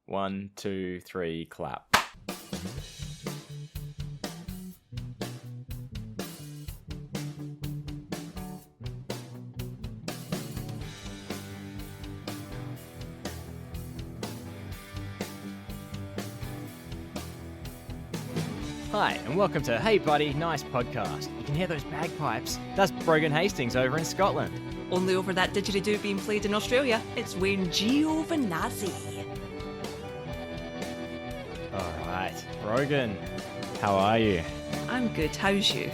1, 2, 3, clap. Hi, and welcome to Hey Buddy, Nice Podcast. You can hear those bagpipes. That's Brogan Hastings over in Scotland. Only over that didgeridoo being played in Australia, it's Wayne Giovanazzi. Alright, Brogan, how are you? I'm good, how's you?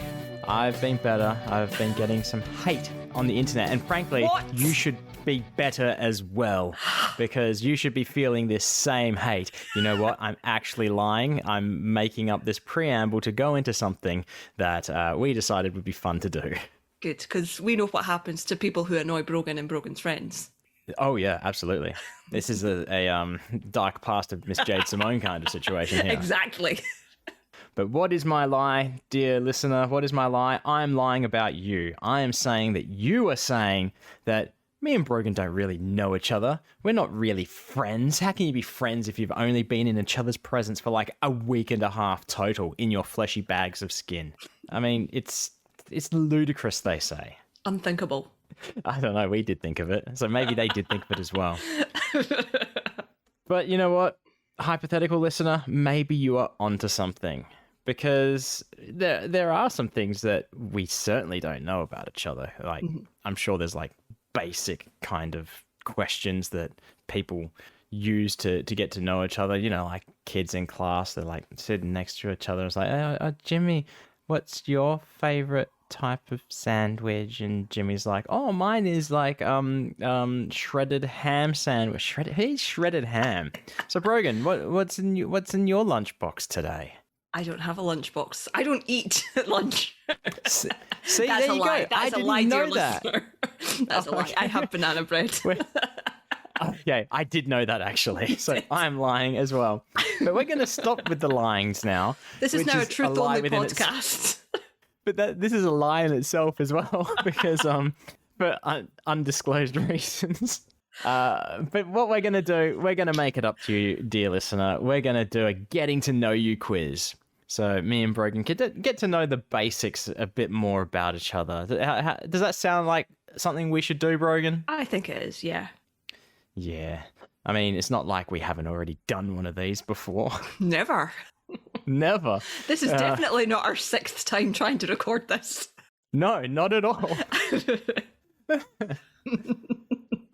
I've been better. I've been getting some hate on the internet, and frankly, you should be better as well, because you should be feeling this same hate. You know what? I'm actually lying. I'm making up this preamble to go into something that we decided would be fun to do. Good, because we know what happens to people who annoy Brogan and Brogan's friends. Oh yeah, absolutely. This is a dark past of Miss Jade Simone kind of situation here. Exactly. But what is my lie, dear listener? What is my lie? I'm lying about you. I am saying that you are saying that me and Brogan don't really know each other. We're not really friends. How can you be friends if you've only been in each other's presence for like a week and a half total in your fleshy bags of skin? I mean, it's ludicrous, they say. Unthinkable. I don't know. We did think of it. So maybe they did think of it as well. But you know what? Hypothetical listener, maybe you are onto something. Because there are some things that we certainly don't know about each other. Like, I'm sure there's like basic kind of questions that people use to get to know each other. You know, like kids in class, they're like sitting next to each other. It's like, Jimmy, what's your favorite type of sandwich? And Jimmy's like, oh, mine is like shredded ham sandwich. Shredded ham. So Brogan, what's in your lunchbox today? I don't have a lunchbox. I don't eat at lunch. See, That's there a you lie. go. That's I a didn't lie, know dear that. listener. That's a lie. I have banana bread. Okay, I did know that actually. So I'm lying as well. But we're going to stop with the lyings now. This is now a truth-only podcast. But this is a lie in itself as well, because for undisclosed reasons. But what we're going to do, we're going to make it up to you, dear listener. We're going to do a getting to know you quiz. So me and Brogan get to know the basics a bit more about each other. Does that sound like something we should do, Brogan? I think it is, yeah. Yeah. I mean, it's not like we haven't already done one of these before. Never. Never. This is definitely not our 6th time trying to record this. No, not at all.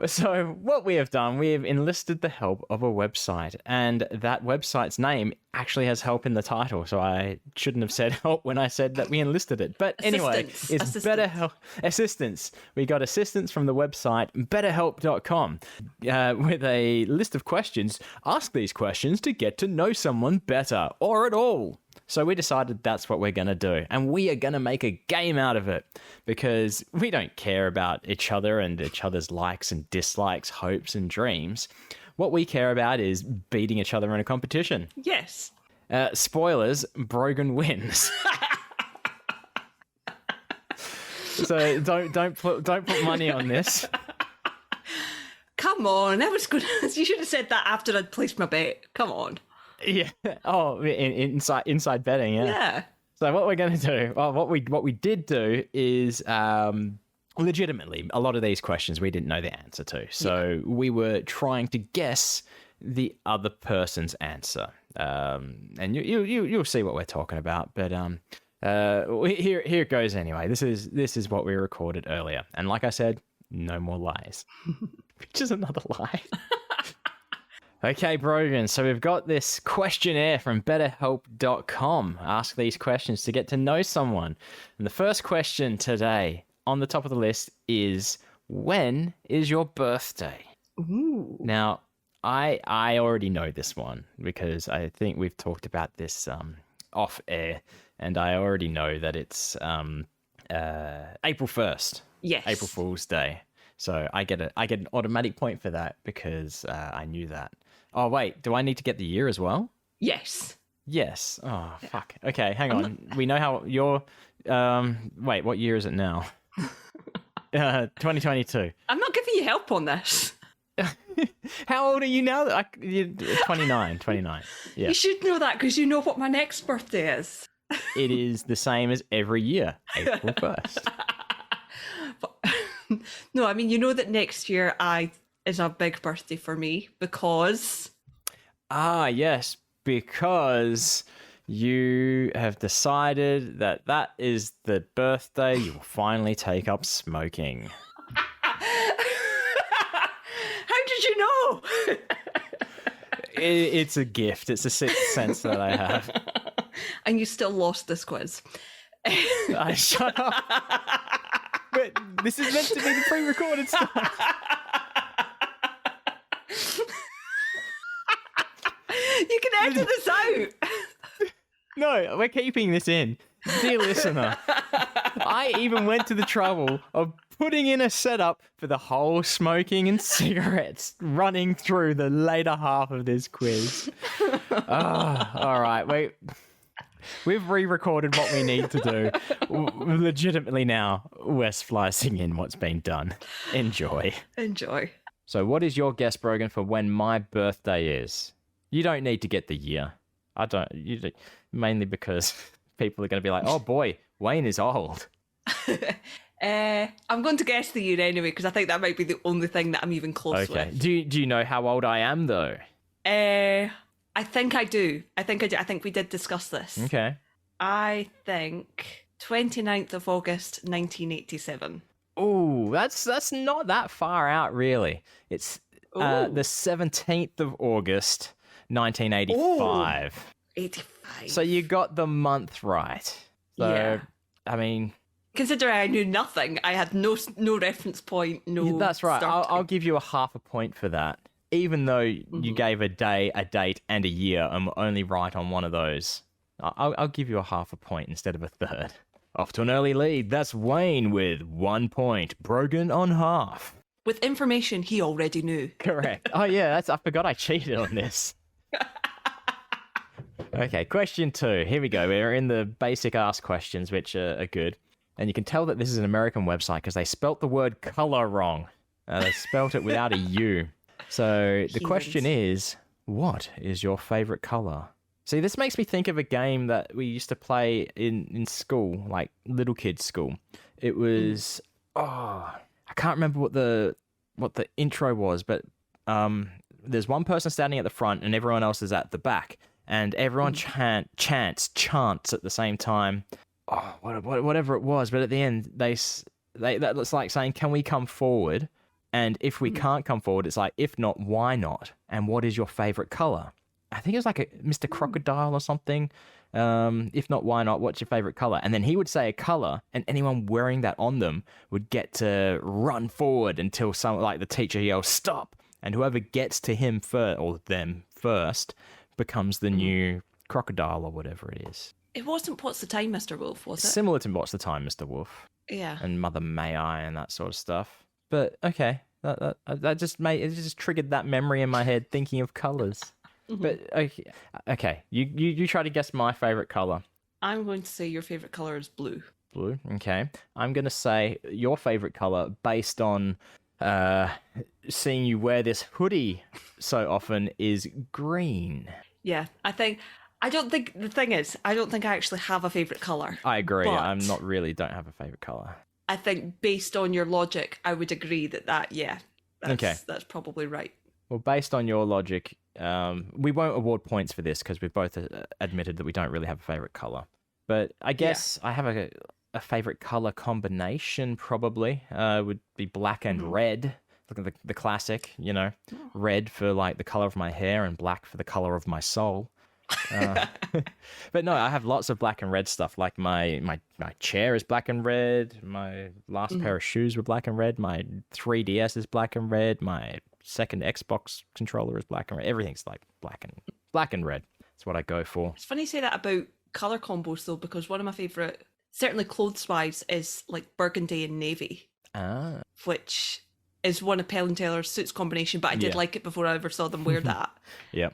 So what we have done, we have enlisted the help of a website, and that website's name actually has help in the title. So I shouldn't have said help when I said that we enlisted it. But anyway, it's BetterHelp assistance. We got assistance from the website betterhelp.com with a list of questions. Ask these questions to get to know someone better or at all. So we decided that's what we're going to do. And we are going to make a game out of it, because we don't care about each other and each other's likes and dislikes, hopes and dreams. What we care about is beating each other in a competition. Yes. Spoilers, Brogan wins. So don't put money on this. Come on, that was good. You should have said that after I'd placed my bet. Come on. Yeah. Oh, inside betting. Yeah. Yeah. So what we're going to do, well, what we did do is legitimately a lot of these questions we didn't know the answer to. So we were trying to guess the other person's answer. And you'll see what we're talking about. But here it goes anyway. This is what we recorded earlier. And like I said, no more lies. Which is another lie. Okay, Brogan, so we've got this questionnaire from betterhelp.com. Ask these questions to get to know someone. And the first question today on the top of the list is, when is your birthday? Ooh. Now, I already know this one, because I think we've talked about this off air, and I already know that it's April 1st. Yes. April Fool's Day. So I get an automatic point for that, because I knew that. Oh, wait, do I need to get the year as well? Yes. Yes. Oh, fuck. Okay, hang on. We know how your... wait, what year is it now? 2022. I'm not giving you help on this. How old are you now? You're 29. Yeah. You should know that because you know what my next birthday is. It is the same as every year, April 1st. No, I mean, you know that next year is a big birthday for me because... Yes, because you have decided that is the birthday you will finally take up smoking. How did you know? It's a gift. It's a sixth sense that I have. And you still lost this quiz. Shut up. But this is meant to be the pre-recorded stuff. You can edit this out. No, we're keeping this in. Dear listener, I even went to the trouble of putting in a setup for the whole smoking and cigarettes running through the later half of this quiz. All right, we've re-recorded what we need to do. Legitimately now, we're splicing in what's been done. Enjoy. So what is your guess, Brogan, for when my birthday is? You don't need to get the year. I don't. Mainly because people are going to be like, oh boy, Wayne is old. I'm going to guess the year anyway because I think that might be the only thing that I'm even close with. Okay. Do you know how old I am, though? I think I do. I think we did discuss this. Okay. I think 29th of August, 1987. Oh, that's not that far out, really. It's the 17th of August, 1985. Ooh, 85. So you got the month right. So, yeah. I mean... Considering I knew nothing, I had no reference point, no... That's right. I'll give you a half a point for that. Even though you gave a day, a date, and a year, and were only right on one of those, I'll give you a half a point instead of a third. Off to an early lead. That's Wayne with 1 point. Brogan on half. With information he already knew. Correct. Oh yeah, I forgot I cheated on this. Okay, question 2. Here we go. We're in the basic ask questions, which are good. And you can tell that this is an American website because they spelt the word color wrong. They spelt it without a U. So the question is, what is your favorite color? See, this makes me think of a game that we used to play in school, like little kids' school. It was, I can't remember what the intro was, but there's one person standing at the front and everyone else is at the back. And everyone chants at the same time. Oh, whatever it was. But at the end, that looks like saying, can we come forward? And if we can't come forward, it's like, if not, why not? And what is your favorite color? I think it was like a Mr. Crocodile or something. If not, why not? What's your favorite color? And then he would say a color, and anyone wearing that on them would get to run forward until the teacher yells, stop. And whoever gets to him first, or them first, becomes the new crocodile or whatever it is. It wasn't What's the Time, Mr. Wolf, was it? Similar to What's the Time, Mr. Wolf. Yeah. And Mother May I and that sort of stuff. But that just triggered that memory in my head thinking of colors. But okay, you try to guess my favorite color. I'm going to say your favorite color is blue. Blue, okay. I'm going to say your favorite color based on seeing you wear this hoodie so often is green. Yeah, I don't think I actually have a favorite color. I agree. But I'm not really don't have a favorite color. I think based on your logic, I would agree that's probably right. Well, based on your logic, we won't award points for this because we've both admitted that we don't really have a favorite color. But I guess I have a favorite color combination probably. Would be black and red. Look at the classic, red for like the color of my hair and black for the color of my soul. But no, I have lots of black and red stuff. Like my chair is black and red. My last pair of shoes were black and red. My 3DS is black and red. My second Xbox controller is black and red. Everything's like black and red. That's what I go for. It's funny you say that about color combos though, because one of my favorite, certainly clothes-wise, is like burgundy and navy. Which is one of Penn and Teller's suits combination, but I did like it before I ever saw them wear that. Yeah.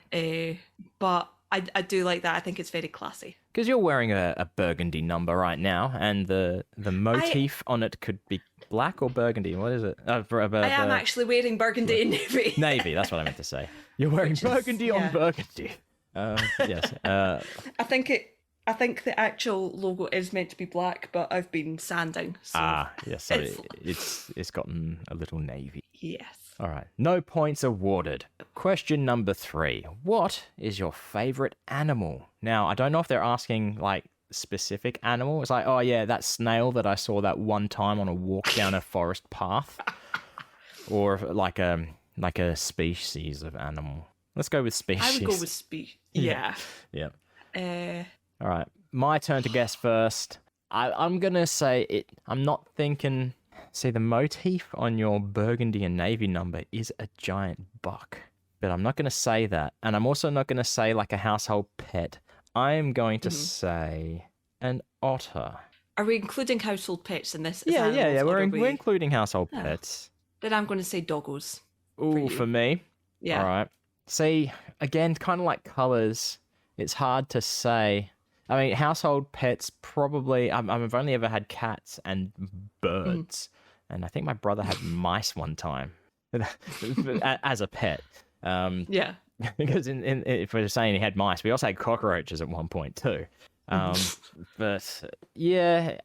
But I do like that. I think it's very classy. Because you're wearing a burgundy number right now, and the motif on it could be black or burgundy. What is it? I am actually wearing burgundy and navy. Navy, that's what I meant to say. You're wearing burgundy on burgundy. Yes. I think the actual logo is meant to be black, but I've been sanding. So yes. So it's gotten a little navy. Yes. All right. No points awarded. Question number 3. What is your favorite animal? Now, I don't know if they're asking like specific animal. It's like, oh yeah, that snail that I saw that one time on a walk down a forest path, or like a species of animal. Let's go with species. I would go with species. Yeah. Yeah. All right. My turn to guess first. I'm gonna say it. I'm not thinking. See, the motif on your burgundy and navy number is a giant buck, but I'm not going to say that. And I'm also not going to say like a household pet. I am going to say an otter. Are we including household pets in this? Yeah. We're including household pets. Then I'm going to say doggos. Ooh, for me? Yeah. All right. See, again, kind of like colours, it's hard to say. I mean, household pets probably... I've only ever had cats and birds. And I think my brother had mice one time as a pet. Yeah. Because if we're saying he had mice, we also had cockroaches at one point too. But yeah,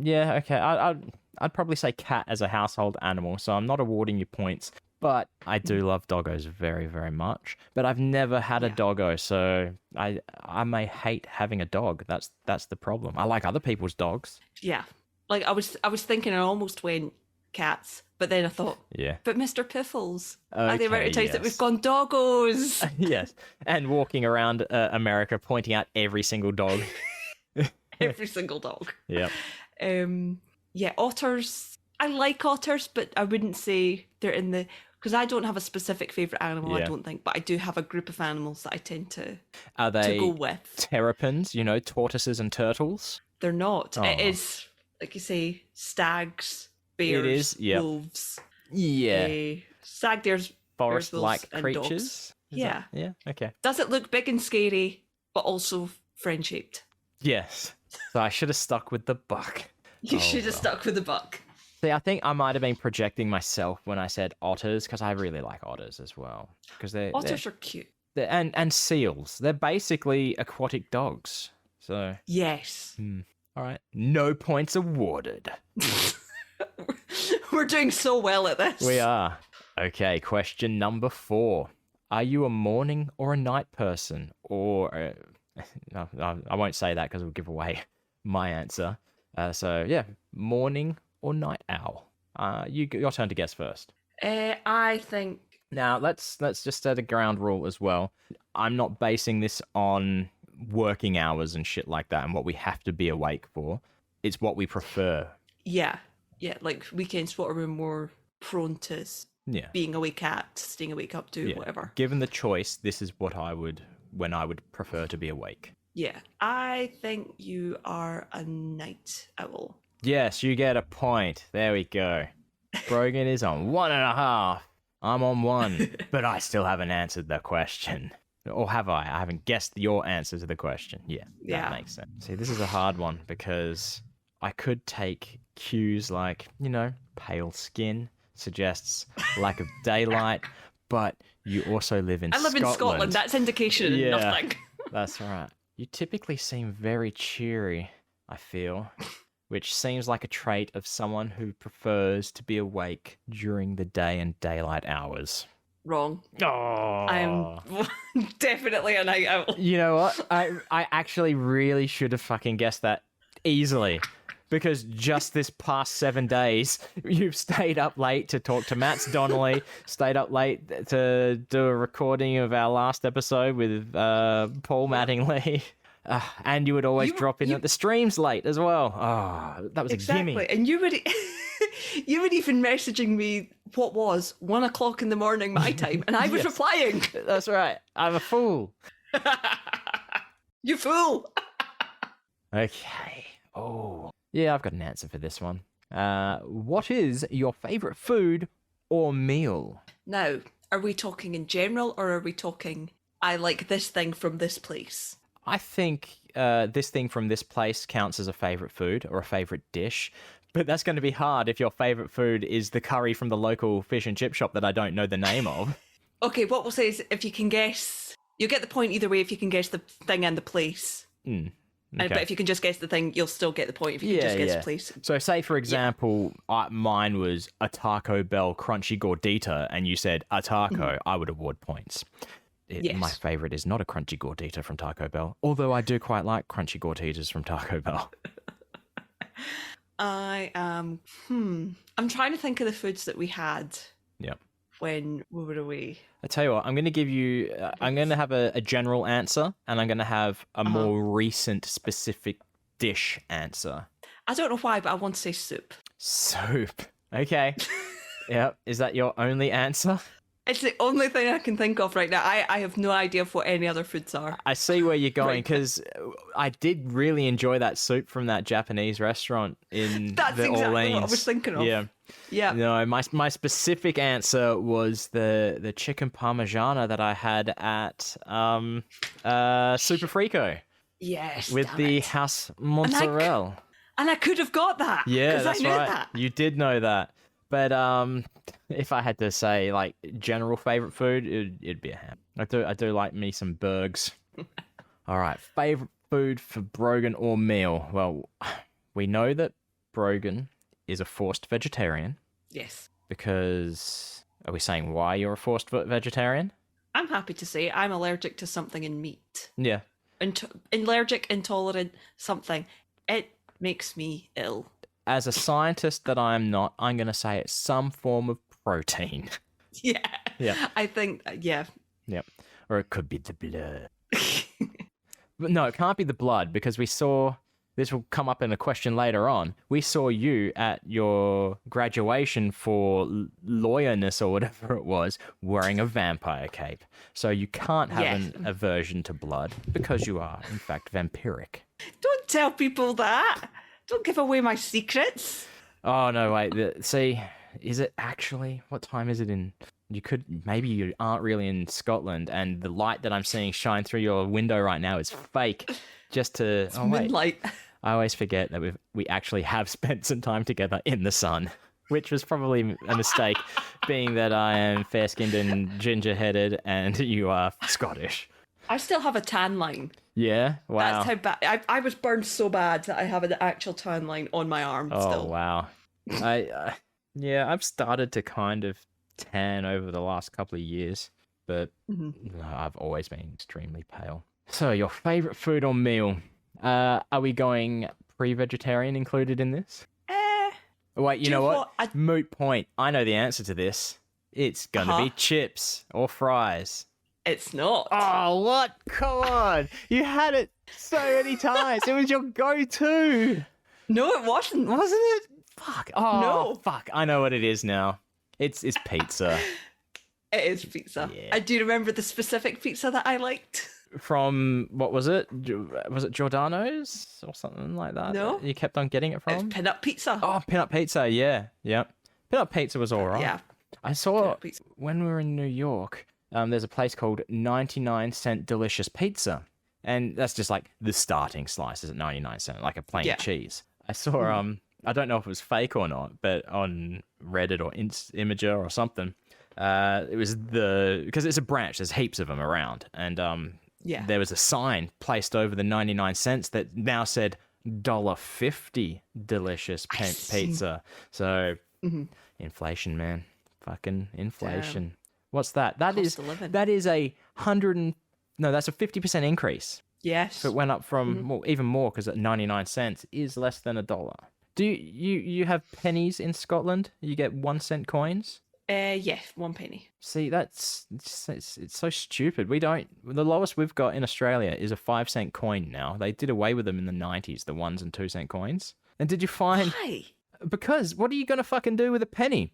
okay. I'd probably say cat as a household animal. So I'm not awarding you points, but I do love doggos very, very much. But I've never had a doggo, so I may hate having a dog. That's the problem. I like other people's dogs. Yeah. Like I was thinking I almost went cats, but then I thought, but Mr. Piffles, are the amount of times that we've gone doggos? Yes, and walking around America pointing out every single dog. Every single dog. Yeah. Yeah, otters. I like otters, but I wouldn't say they're in the... Because I don't have a specific favourite animal, I don't think, but I do have a group of animals that I tend to go with. Terrapins, tortoises and turtles? They're not. It is... Like you say, stags, bears, wolves. Yeah. Stag, deers, forest-like creatures. Yeah. Yeah, okay. Does it look big and scary, but also friend-shaped? Yes. So I should have stuck with the buck. You should have stuck with the buck. See, I think I might have been projecting myself when I said otters, because I really like otters as well. Because otters are cute. And seals. They're basically aquatic dogs. So yes. All right. No points awarded. We're doing so well at this. We are. Okay, question number 4. Are you a morning or a night person? Or, no, I won't say that because it'll give away my answer. So, yeah, morning or night owl? Your turn to guess first. I think... Now, let's just set a ground rule as well. I'm not basing this on working hours and shit like that and what we have to be awake for. It's what we prefer. Yeah, like weekends, what are we more prone to being awake at, staying awake up to, whatever. Given the choice, this is what I would prefer to be awake. Yeah, I think you are a night owl. Yes, you get a point. There we go. Brogan is on 1.5. I'm on 1, but I still haven't answered the question. Or have I? I haven't guessed your answer to the question. Yeah, that makes sense. See, this is a hard one because I could take cues like, pale skin suggests lack of daylight, but you also live in Scotland. I live in Scotland. That's indication of nothing. That's right. You typically seem very cheery, I feel, which seems like a trait of someone who prefers to be awake during the day and daylight hours. Wrong. Oh. I am definitely a night owl. You know what? I actually really should have fucking guessed that easily. Because just this past 7 days, you've stayed up late to talk to Matt Donnelly, stayed up late to do a recording of our last episode with Paul Mattingly. And you would always drop in at the streams late as well. Oh, that was a gimme. And you would even messaging me what was 1 o'clock in the morning my time, and I was replying. That's right. I'm a fool. You fool. Okay. Oh. Yeah, I've got an answer for this one. What is your favourite food or meal? Now, are we talking in general or are we talking I like this thing from this place. I think this thing from this place counts as a favorite food or a favorite dish. But that's going to be hard if your favorite food is the curry from the local fish and chip shop that I don't know the name of. Okay, what we'll say is if you can guess, you'll get the point either way if you can guess the thing and the place. Okay. But if you can just guess the thing, you'll still get the point if you can just guess the place. So say, for example, mine was a Taco Bell crunchy gordita and you said a taco, I would award points. My favorite is not a crunchy gordita from Taco Bell, although I do quite like crunchy gorditas from Taco Bell. I'm trying to think of the foods that we had. Yeah. When we were away. I tell you what, I'm going to give you. I'm going to have a general answer, and I'm going to have a more recent, specific dish answer. I don't know why, but I want to say soup. Soup. Okay. Yeah. Is that your only answer? It's the only thing I can think of right now. I have no idea of what any other foods are. I see where you're going, because I did really enjoy that soup from that Japanese restaurant in That's the exactly Orleans. what I was thinking of. Yeah. No, my specific answer was the chicken parmigiana that I had at Super Frico. Yes. With the house mozzarella. And I could have got that. Yeah, that's I knew right. That. You did know that. But if I had to say like general favorite food, it'd be a ham. I do like me some burgers. All right, favorite food for Brogan or meal. Well, we know that Brogan is a forced vegetarian. Yes. Because are we saying why you're a forced vegetarian? I'm happy to say I'm allergic to something in meat. Yeah. Allergic, intolerant, something. It makes me ill. As a scientist that I am not, I'm going to say it's some form of protein. Yeah. Yeah. I think, yeah. Yep. Or it could be the blood. But no, it can't be the blood, because we saw, this will come up in a question later on, we saw you at your graduation for lawyerness or whatever it was, wearing a vampire cape. So you can't have an aversion to blood, because you are, in fact, vampiric. Don't tell people that. Don't give away my secrets. Oh, no, wait. See, is it actually? What time is it in? Maybe you aren't really in Scotland, and the light that I'm seeing shine through your window right now is fake. Just to... It's moonlight. I always forget that we actually have spent some time together in the sun, which was probably a mistake, being that I am fair-skinned and ginger-headed, and you are Scottish. I still have a tan line. Yeah? Wow. That's how bad... I was burned so bad that I have an actual tan line on my arm still. Oh, wow. I've started to kind of tan over the last couple of years, but I've always been extremely pale. So, your favourite food or meal? Are we going pre-vegetarian included in this? Wait, you know what? Moot point. I know the answer to this. It's going to be chips or fries. It's not. Oh, what? Come on. You had it so many times. It was your go-to. No, it wasn't. Wasn't it? Fuck. Oh, no. Fuck. I know what it is now. It's pizza. It is pizza. Yeah. I do remember the specific pizza that I liked. From, what was it? Was it Giordano's or something like that? No. You kept on getting it from? It's Peanut Pizza. Oh, Peanut Pizza, yeah. Peanut Pizza was all right. Yeah. I saw, when we were in New York, there's a place called 99-cent Delicious Pizza. And that's just like the starting slices at 99 cents, like a plain cheese. I saw, I don't know if it was fake or not, but on Reddit or Imager or something, it was because it's a branch, there's heaps of them around. And there was a sign placed over the 99 cents that now said $1.50 delicious pizza. So inflation, man. Fucking inflation. Damn. What's that? That is a 50% increase. Yes. So it went up from even more, because at 99 cents is less than $1. Do you have pennies in Scotland? You get 1 cent coins? Yeah, 1 penny. See, it's so stupid. We don't. The lowest we've got in Australia is a 5 cent coin now. They did away with them in the 90s, the 1 and 2 cent coins. And did you find? Why? Because what are you going to fucking do with a penny?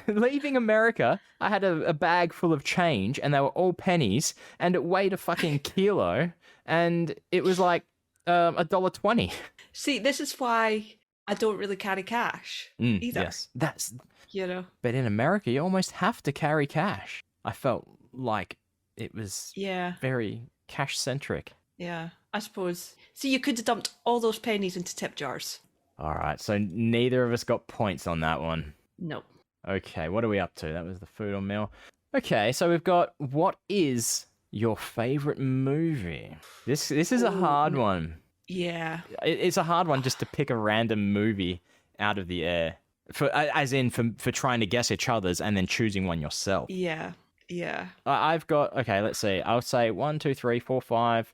Leaving America, I had a bag full of change, and they were all pennies, and it weighed a fucking kilo, and it was like $1.20. See, this is why I don't really carry cash either. Yes, that's... You know. But in America, you almost have to carry cash. I felt like it was very cash centric. Yeah, I suppose. See, you could have dumped all those pennies into tip jars. All right, so neither of us got points on that one. No. Okay, what are we up to? That was the food or meal. Okay, so we've got, what is your favorite movie? This is a hard one. Yeah. It's a hard one just to pick a random movie out of the air. For trying to guess each other's and then choosing one yourself. Yeah. I've got, okay, let's see. I'll say 1, 2, 3, 4, 5,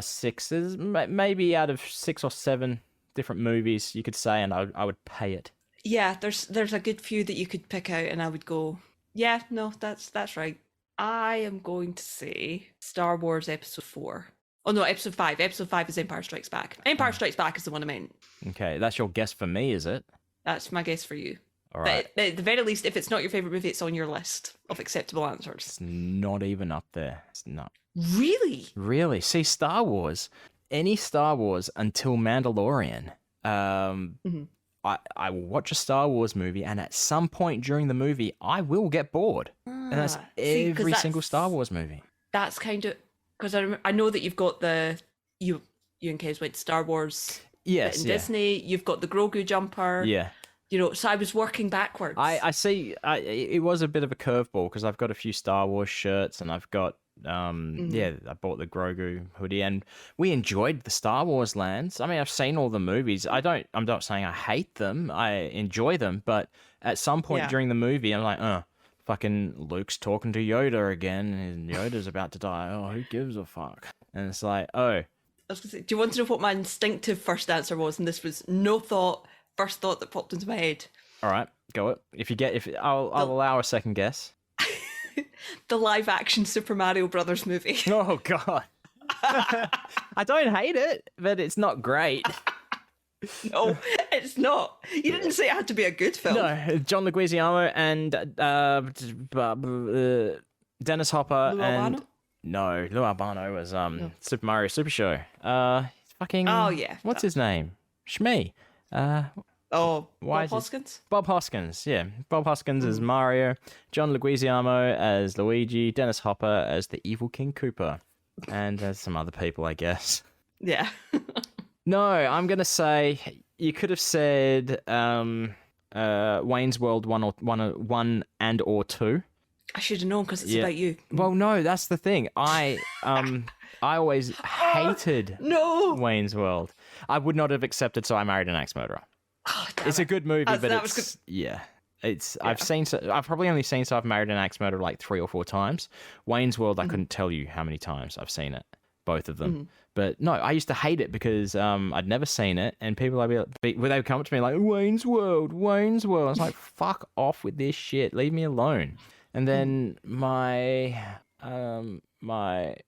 6. There's maybe out of 6 or 7 different movies you could say, and I would pay it. Yeah, there's a good few that you could pick out, and I would go, yeah, no, that's right. I am going to say Star Wars Episode 4. Oh no, Episode 5. Episode 5 is Empire Strikes Back. Empire Strikes Back is the one I meant. Okay, that's your guess for me, is it? That's my guess for you. All right. But at the very least, if it's not your favourite movie, it's on your list of acceptable answers. It's not even up there. It's not. Really? Really? See, Star Wars, any Star Wars until Mandalorian, I will watch a Star Wars movie, and at some point during the movie, I will get bored. And that's every single Star Wars movie. That's kind of... Because I know that you've got you and Kez went to Star Wars. Yes, in Disney. You've got the Grogu jumper. Yeah. You know, so I was working backwards. I see. It was a bit of a curveball because I've got a few Star Wars shirts, and I've got I bought the Grogu hoodie, and we enjoyed the Star Wars lands. I mean, I've seen all the movies. I'm not saying I hate them. I enjoy them, but at some point during the movie, I'm like, fucking Luke's talking to Yoda again, and Yoda's about to die. Oh, who gives a fuck? And it's like, I was gonna say, do you want to know what my instinctive first answer was? And this was no thought, first thought that popped into my head. All right, go it. I'll allow a second guess. The live action Super Mario Brothers movie. Oh God. I don't hate it, but it's not great. No, it's not. You didn't say it had to be a good film. No, John Leguizamo and Dennis Hopper Lou and Albano? No, Lou Albano was Super Mario Super Show. Fucking what's his name? Shmee. Bob Hoskins? Bob Hoskins, yeah. Bob Hoskins as Mario, John Leguizamo as Luigi, Dennis Hopper as the evil King Koopa, and there's some other people, I guess. Yeah. No, I'm going to say you could have said Wayne's World 1 and or 2. I should have known because it's about you. Well, no, that's the thing. I always hated Wayne's World. I would not have accepted So I Married an Axe Murderer. Oh, it's a good movie, but it's I've probably only seen So I've Married an Axe Murderer like 3 or 4 times. Wayne's World, I couldn't tell you how many times I've seen it, both of them. But no, I used to hate it because I'd never seen it, and people they would come up to me like, Wayne's World. I was like, fuck off with this shit, leave me alone. And then my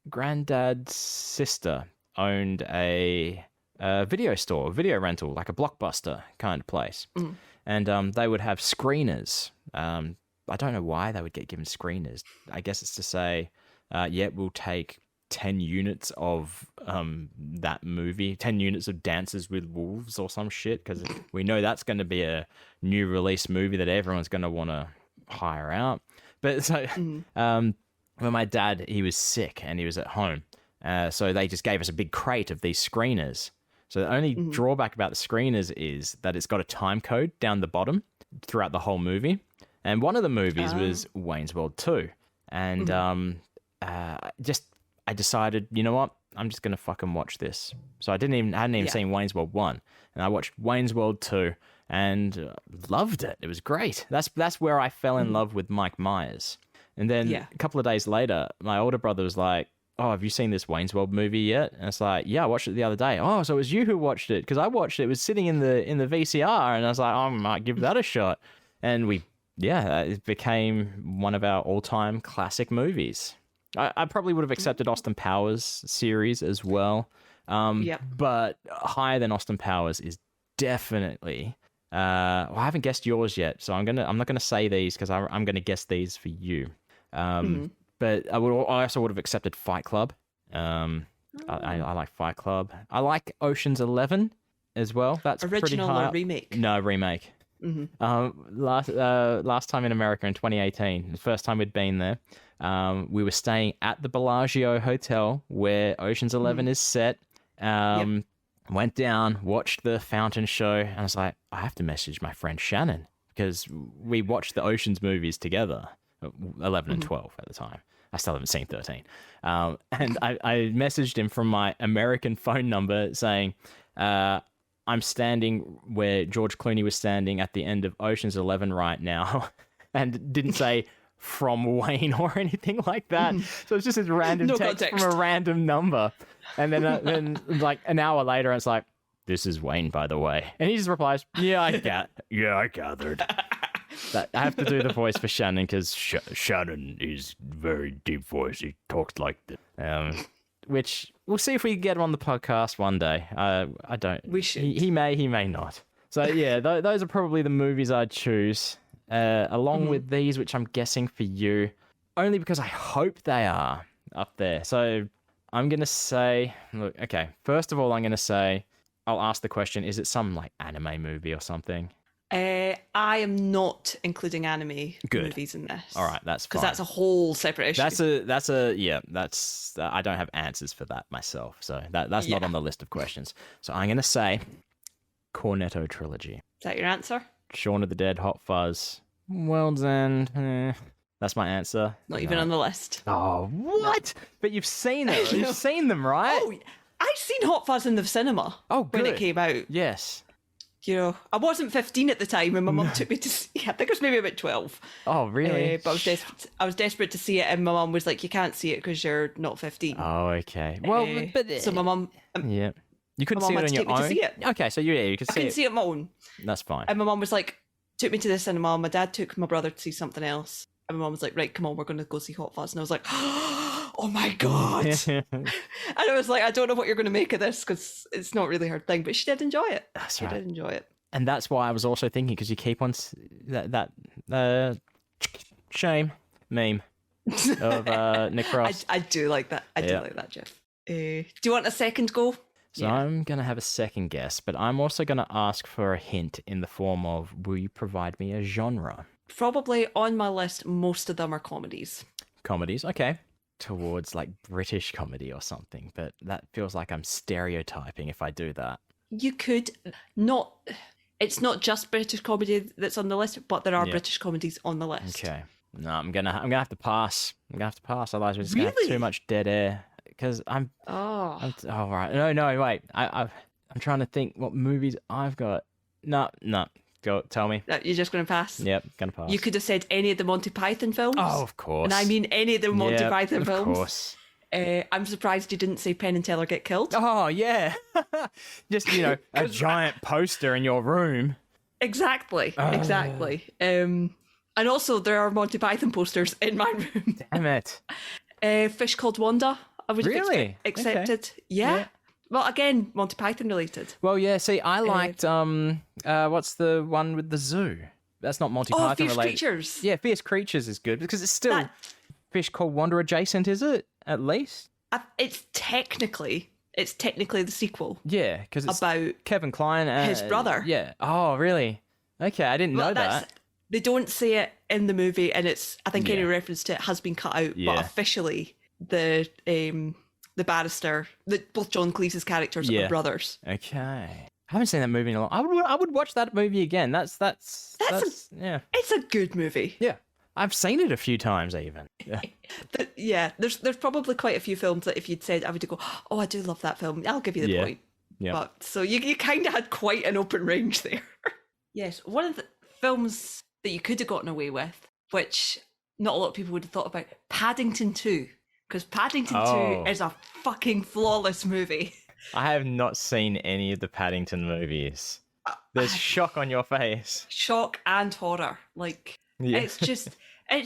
granddad's sister owned a video store, video rental, like a Blockbuster kind of place. And they would have screeners. I don't know why they would get given screeners. I guess it's to say, we'll take 10 units of that movie, 10 units of Dances with Wolves or some shit, because we know that's going to be a new release movie that everyone's going to want to hire out. But so when my dad, he was sick and he was at home, so they just gave us a big crate of these screeners. So the only drawback about the screeners is that it's got a time code down the bottom throughout the whole movie. And one of the movies was Wayne's World 2. And I decided, you know what? I'm just going to fucking watch this. So I hadn't even seen Wayne's World 1. And I watched Wayne's World 2 and loved it. It was great. That's where I fell in love with Mike Myers. And then a couple of days later, my older brother was like, oh, have you seen this Wayne's World movie yet? And it's like, yeah, I watched it the other day. Oh, so it was you who watched it? Because I watched it. It was sitting in the VCR. And I was like, oh, I might give that a shot. And it became one of our all-time classic movies. I probably would have accepted Austin Powers series as well. But higher than Austin Powers is definitely... I haven't guessed yours yet, so I'm not gonna say these because I'm gonna guess these for you. But I also would have accepted Fight Club. I like Fight Club. I like Ocean's 11 as well. That's original pretty high or remake? No, remake. Last time in America in 2018, the first time we'd been there. We were staying at the Bellagio Hotel where Ocean's 11 is set. Went down, watched the fountain show, and I was like, I have to message my friend Shannon because we watched the Ocean's movies together, 11 and 12 at the time. I still haven't seen 13. And I messaged him from my American phone number saying, I'm standing where George Clooney was standing at the end of Ocean's 11 right now, and didn't say from Wayne or anything like that. So it's just this random text from a random number. And then like an hour later, it's like, this is Wayne, by the way. And he just replies, I gathered. That I have to do the voice for Shannon because Shannon is very deep voice. He talks like this. Which we'll see if we can get him on the podcast one day. I don't. We should. He may not. So yeah, those are probably the movies I'd choose, along with these, which I'm guessing for you, only because I hope they are up there. So I'm gonna say, look, okay. First of all, I'm gonna say, I'll ask the question: is it some like anime movie or something? I am not including anime movies in this. All right, that's fine. Because that's a whole separate issue. That's I don't have answers for that myself, so that's not on the list of questions. So I'm gonna say Cornetto trilogy. Is that your answer? Shaun of the Dead, Hot Fuzz, World's End. That's my answer. Not even on the list. Oh, what? No. But you've seen it. You've seen them, right? Oh, I've seen Hot Fuzz in the cinema. Oh, good. When it came out. Yes. You know, I wasn't 15 at the time, and my mum took me to see it. I think I was maybe about 12. Oh, really? But I was desperate to see it, and my mum was like, "You can't see it because you're not 15." Oh, okay. Well, but so my mum, you couldn't see it on your own. To see it. Okay, so you could see it. I can see it on my own. That's fine. And my mum was like, took me to the cinema. My dad took my brother to see something else, and my mum was like, "Right, come on, we're going to go see Hot Fuzz." And I was like, "Oh my god!" And I was like, "I don't know what you're going to make of this because it's not really her thing," but she did enjoy it. That's right. She did enjoy it. And that's why I was also thinking, because you keep on that shame meme of Nick Frost. I do like that. I do like that, Jeff. Do you want a second go? So I'm going to have a second guess, but I'm also going to ask for a hint in the form of, will you provide me a genre? Probably on my list, most of them are comedies. Comedies, okay. Towards like British comedy or something, but that feels like I'm stereotyping if I do that. You could not... It's not just British comedy that's on the list, but there are British comedies on the list. Okay. No, I'm gonna have to pass. Otherwise we're just gonna have too much dead air. Because I'm right. No, wait. I'm trying to think what movies I've got. No. Go tell me. You're just gonna pass? Yep, gonna pass. You could have said any of the Monty Python films. Oh, of course. And I mean any of the Monty Python films. Of course. I'm surprised you didn't say Penn and Teller Get Killed. Oh, yeah. Just, a giant poster in your room. Exactly. And also, there are Monty Python posters in my room. Damn it. Fish Called Wanda. I would really? accepted. Okay. Yeah. Well, again, Monty Python related. Well, yeah, see, I liked, what's the one with the zoo? That's not Monty Python Fierce related. Creatures. Yeah, Fierce Creatures is good because it's still Fish Called Wanda adjacent, is it? At least? It's technically the sequel. Yeah, because it's about Kevin Kline and his brother. Yeah. Oh, really? Okay, I didn't know that. They don't say it in the movie, and I think any reference to it has been cut out. Yeah. But officially, the barrister, both John Cleese's characters are brothers. Okay. I haven't seen that movie in a long. I would watch that movie again. That's yeah. It's a good movie. Yeah. I've seen it a few times even. Yeah. There's probably quite a few films that if you'd said, I would go, "Oh, I do love that film." I'll give you the point. Yeah. But so you kind of had quite an open range there. Yes. One of the films that you could have gotten away with, which not a lot of people would have thought about, Paddington 2. Because Paddington 2 is a fucking flawless movie. I have not seen any of the Paddington movies. There's shock on your face. Shock and horror. Like, it's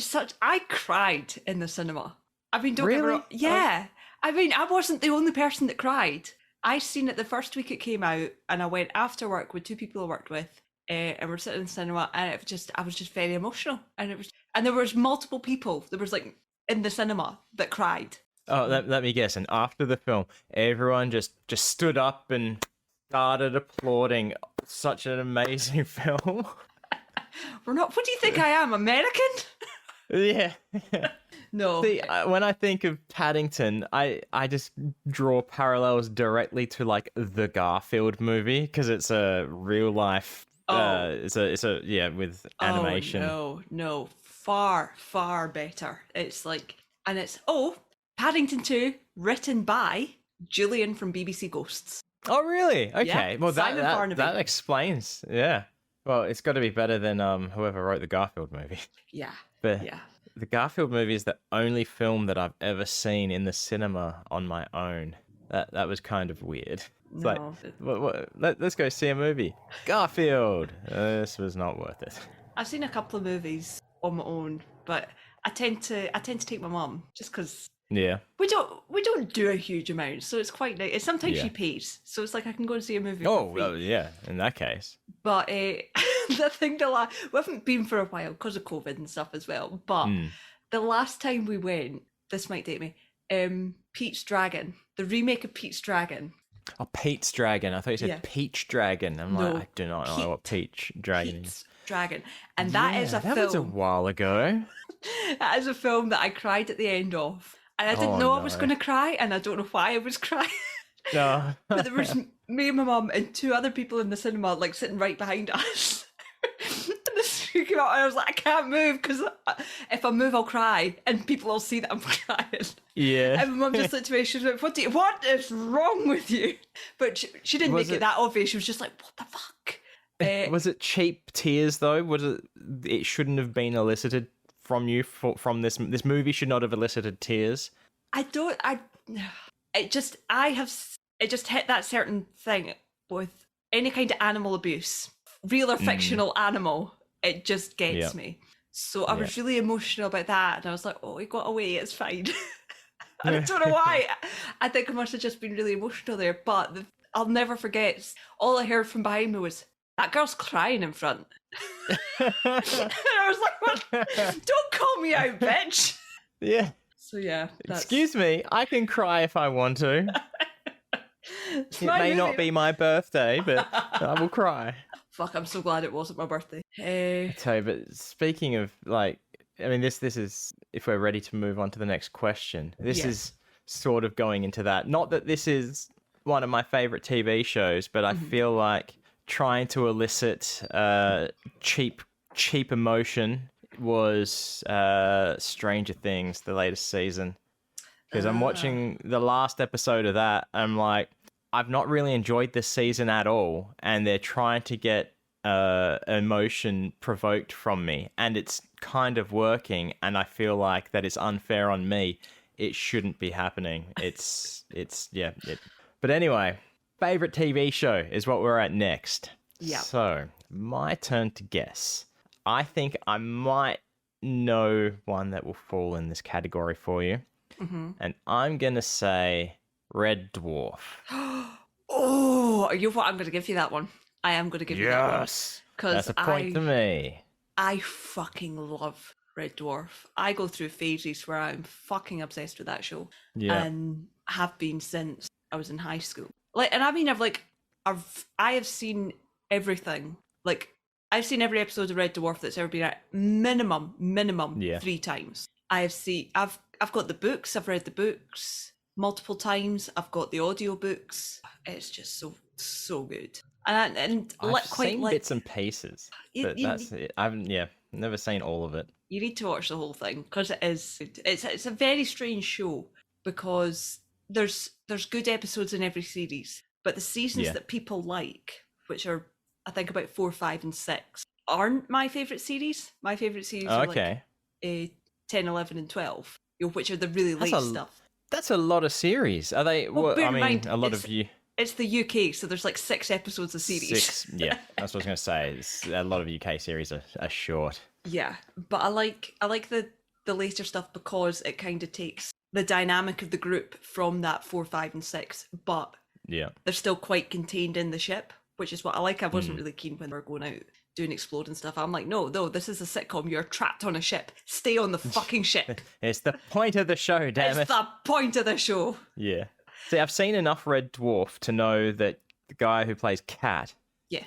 such... I cried in the cinema. I mean, don't get me wrong. Yeah. I mean, I wasn't the only person that cried. I seen it the first week it came out, and I went after work with two people I worked with, and we're sitting in the cinema, and I was just very emotional. And there was multiple people. There was like in the cinema that cried. Oh, let me guess. And after the film, everyone just stood up and started applauding. Such an amazing film. We're not. What do you think I am, American? Yeah. No. See, when I think of Paddington, I just draw parallels directly to like the Garfield movie because it's a real life. It's a with animation. Oh no, far better. It's like, and it's Paddington 2, written by Julian from BBC Ghosts. Oh really? Okay. Yeah, well, Simon Barnaby. that explains. Yeah. Well, it's got to be better than whoever wrote the Garfield movie. Yeah. But yeah. The Garfield movie is the only film that I've ever seen in the cinema on my own. That was kind of weird. It's No. let's go see a movie. Garfield. This was not worth it. I've seen a couple of movies on my own, but I tend to take my mum just because. Yeah. We don't do a huge amount, so it's quite nice. Sometimes she pays, so it's like I can go and see a movie. Oh, yeah. In that case. But the thing we haven't been for a while because of COVID and stuff as well. But the last time we went, this might date me. Pete's Dragon, the remake of Pete's Dragon. Oh, Pete's Dragon. I thought you said Peach Dragon. I'm like, I do not know what Peach Dragon is. Dragon, and that is a film. That was a while ago. That is a film that I cried at the end of. And I didn't know I was going to cry, and I don't know why I was crying. No. But there was me and my mum and two other people in the cinema, like sitting right behind us. And the screen came out, and I was like, I can't move because if I move, I'll cry, and people will see that I'm crying. Yeah. And my mum just looked at me. She was like, "What is wrong with you?" But she didn't make it that obvious. She was just like, "What the fuck?" Was it cheap tears though? Was it? It shouldn't have been elicited from you from this movie should not have elicited tears. It just hit that certain thing with any kind of animal abuse, real or fictional animal. It just gets me. So I was really emotional about that, and I was like, "Oh, he got away. It's fine." And I don't know why. I think I must have just been really emotional there. But I'll never forget. All I heard from behind me was, "That girl's crying in front." And I was like, "What? Don't call me out, bitch." Yeah. So yeah. Excuse me, I can cry if I want to. It may not be my birthday, but I will cry. Fuck, I'm so glad it wasn't my birthday. I tell you, but speaking of this is, if we're ready to move on to the next question, this is sort of going into that. Not that this is one of my favorite TV shows, but I feel like trying to elicit cheap emotion was Stranger Things, the latest season. Because I'm watching the last episode of that, I'm like, I've not really enjoyed this season at all, and they're trying to get emotion provoked from me, and it's kind of working, and I feel like that is unfair on me. It shouldn't be happening. But anyway, favorite TV show is what we're at next. Yeah. So, my turn to guess. I think I might know one that will fall in this category for you. And I'm going to say Red Dwarf. Oh, you know what? I'm going to give you that one. I am going to give you that one. Yes. That's a point to me. I fucking love Red Dwarf. I go through phases where I'm fucking obsessed with that show. Yeah. And have been since I was in high school. I have seen everything. Like, I've seen every episode of Red Dwarf that's ever been at minimum 3 times. I've got the books. I've read the books multiple times. I've got the audiobooks. It's just so good. And I've seen bits and pieces. But that's it. I haven't never seen all of it. You need to watch the whole thing because it's a very strange show because there's good episodes in every series, but the seasons that people like, which are I think about 4, 5, and 6, aren't my favourite series. My favourite series are like 10, 11, and 12, which are the really late stuff. That's a lot of series. Are they? Well, I mean, a lot of you. It's the UK, so there's like 6 episodes a series. 6, yeah. That's what I was going to say. A lot of UK series are short. Yeah, but I like the later stuff because it kind of takes the dynamic of the group from that 4, 5, and 6, but they're still quite contained in the ship, which is what I like. I wasn't really keen when they were going out doing exploding stuff. I'm like, no, this is a sitcom. You're trapped on a ship. Stay on the fucking ship. It's the point of the show, damn it. It's the point of the show. Yeah. See, I've seen enough Red Dwarf to know that the guy who plays Cat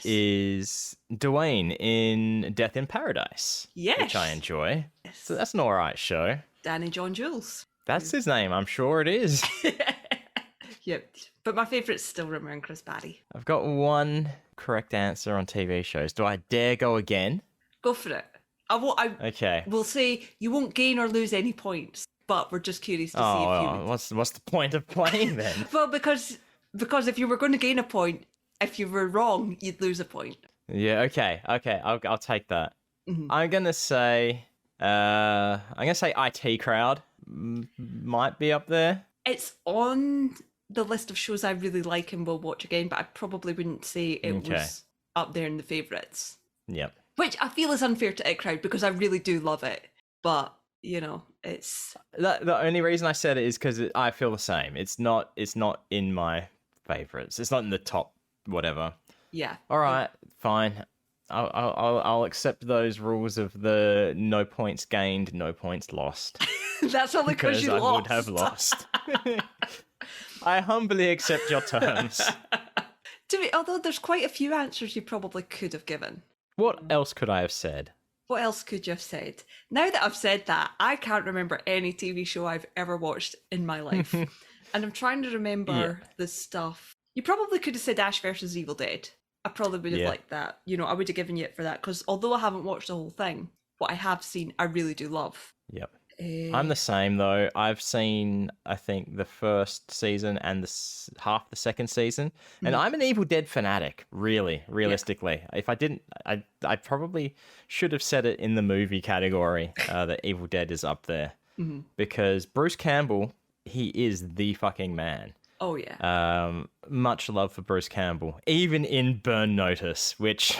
is Dwayne in Death in Paradise. Yes. Which I enjoy. Yes. So that's an alright show. Danny John Jules. That's his name. I'm sure it is. Yep. But my favourite's still Rimmer and Chris Barry. I've got one correct answer on TV shows. Do I dare go again? Go for it. Okay. We'll say you won't gain or lose any points, but we're just curious to see if you would. What's the point of playing then? Well, because if you were going to gain a point, if you were wrong, you'd lose a point. Yeah, okay. I'll take that. Mm-hmm. I'm gonna say IT Crowd might be up there. It's on the list of shows I really like and will watch again, but I probably wouldn't say it was up there in the favourites. Yep. Which I feel is unfair to IT Crowd because I really do love it, but it's the only reason I said it is because I feel the same. It's not in my favourites. It's not in the top whatever. Yeah. All right, fine. I'll accept those rules of the no points gained, no points lost. That's only because you lost. I would have lost. I humbly accept your terms. Although there's quite a few answers you probably could have given. What else could I have said? What else could you have said? Now that I've said that, I can't remember any TV show I've ever watched in my life. And I'm trying to remember the stuff. You probably could have said Ash versus Evil Dead. I probably would have liked that. I would have given you it for that because although I haven't watched the whole thing, what I have seen, I really do love. Yep. I'm the same though. I've seen, I think, the first season and half the second season, and I'm an Evil Dead fanatic. Really, realistically, if I didn't, I probably should have said it in the movie category that Evil Dead is up there because Bruce Campbell, he is the fucking man. Oh yeah. Much love for Bruce Campbell, even in Burn Notice. Which,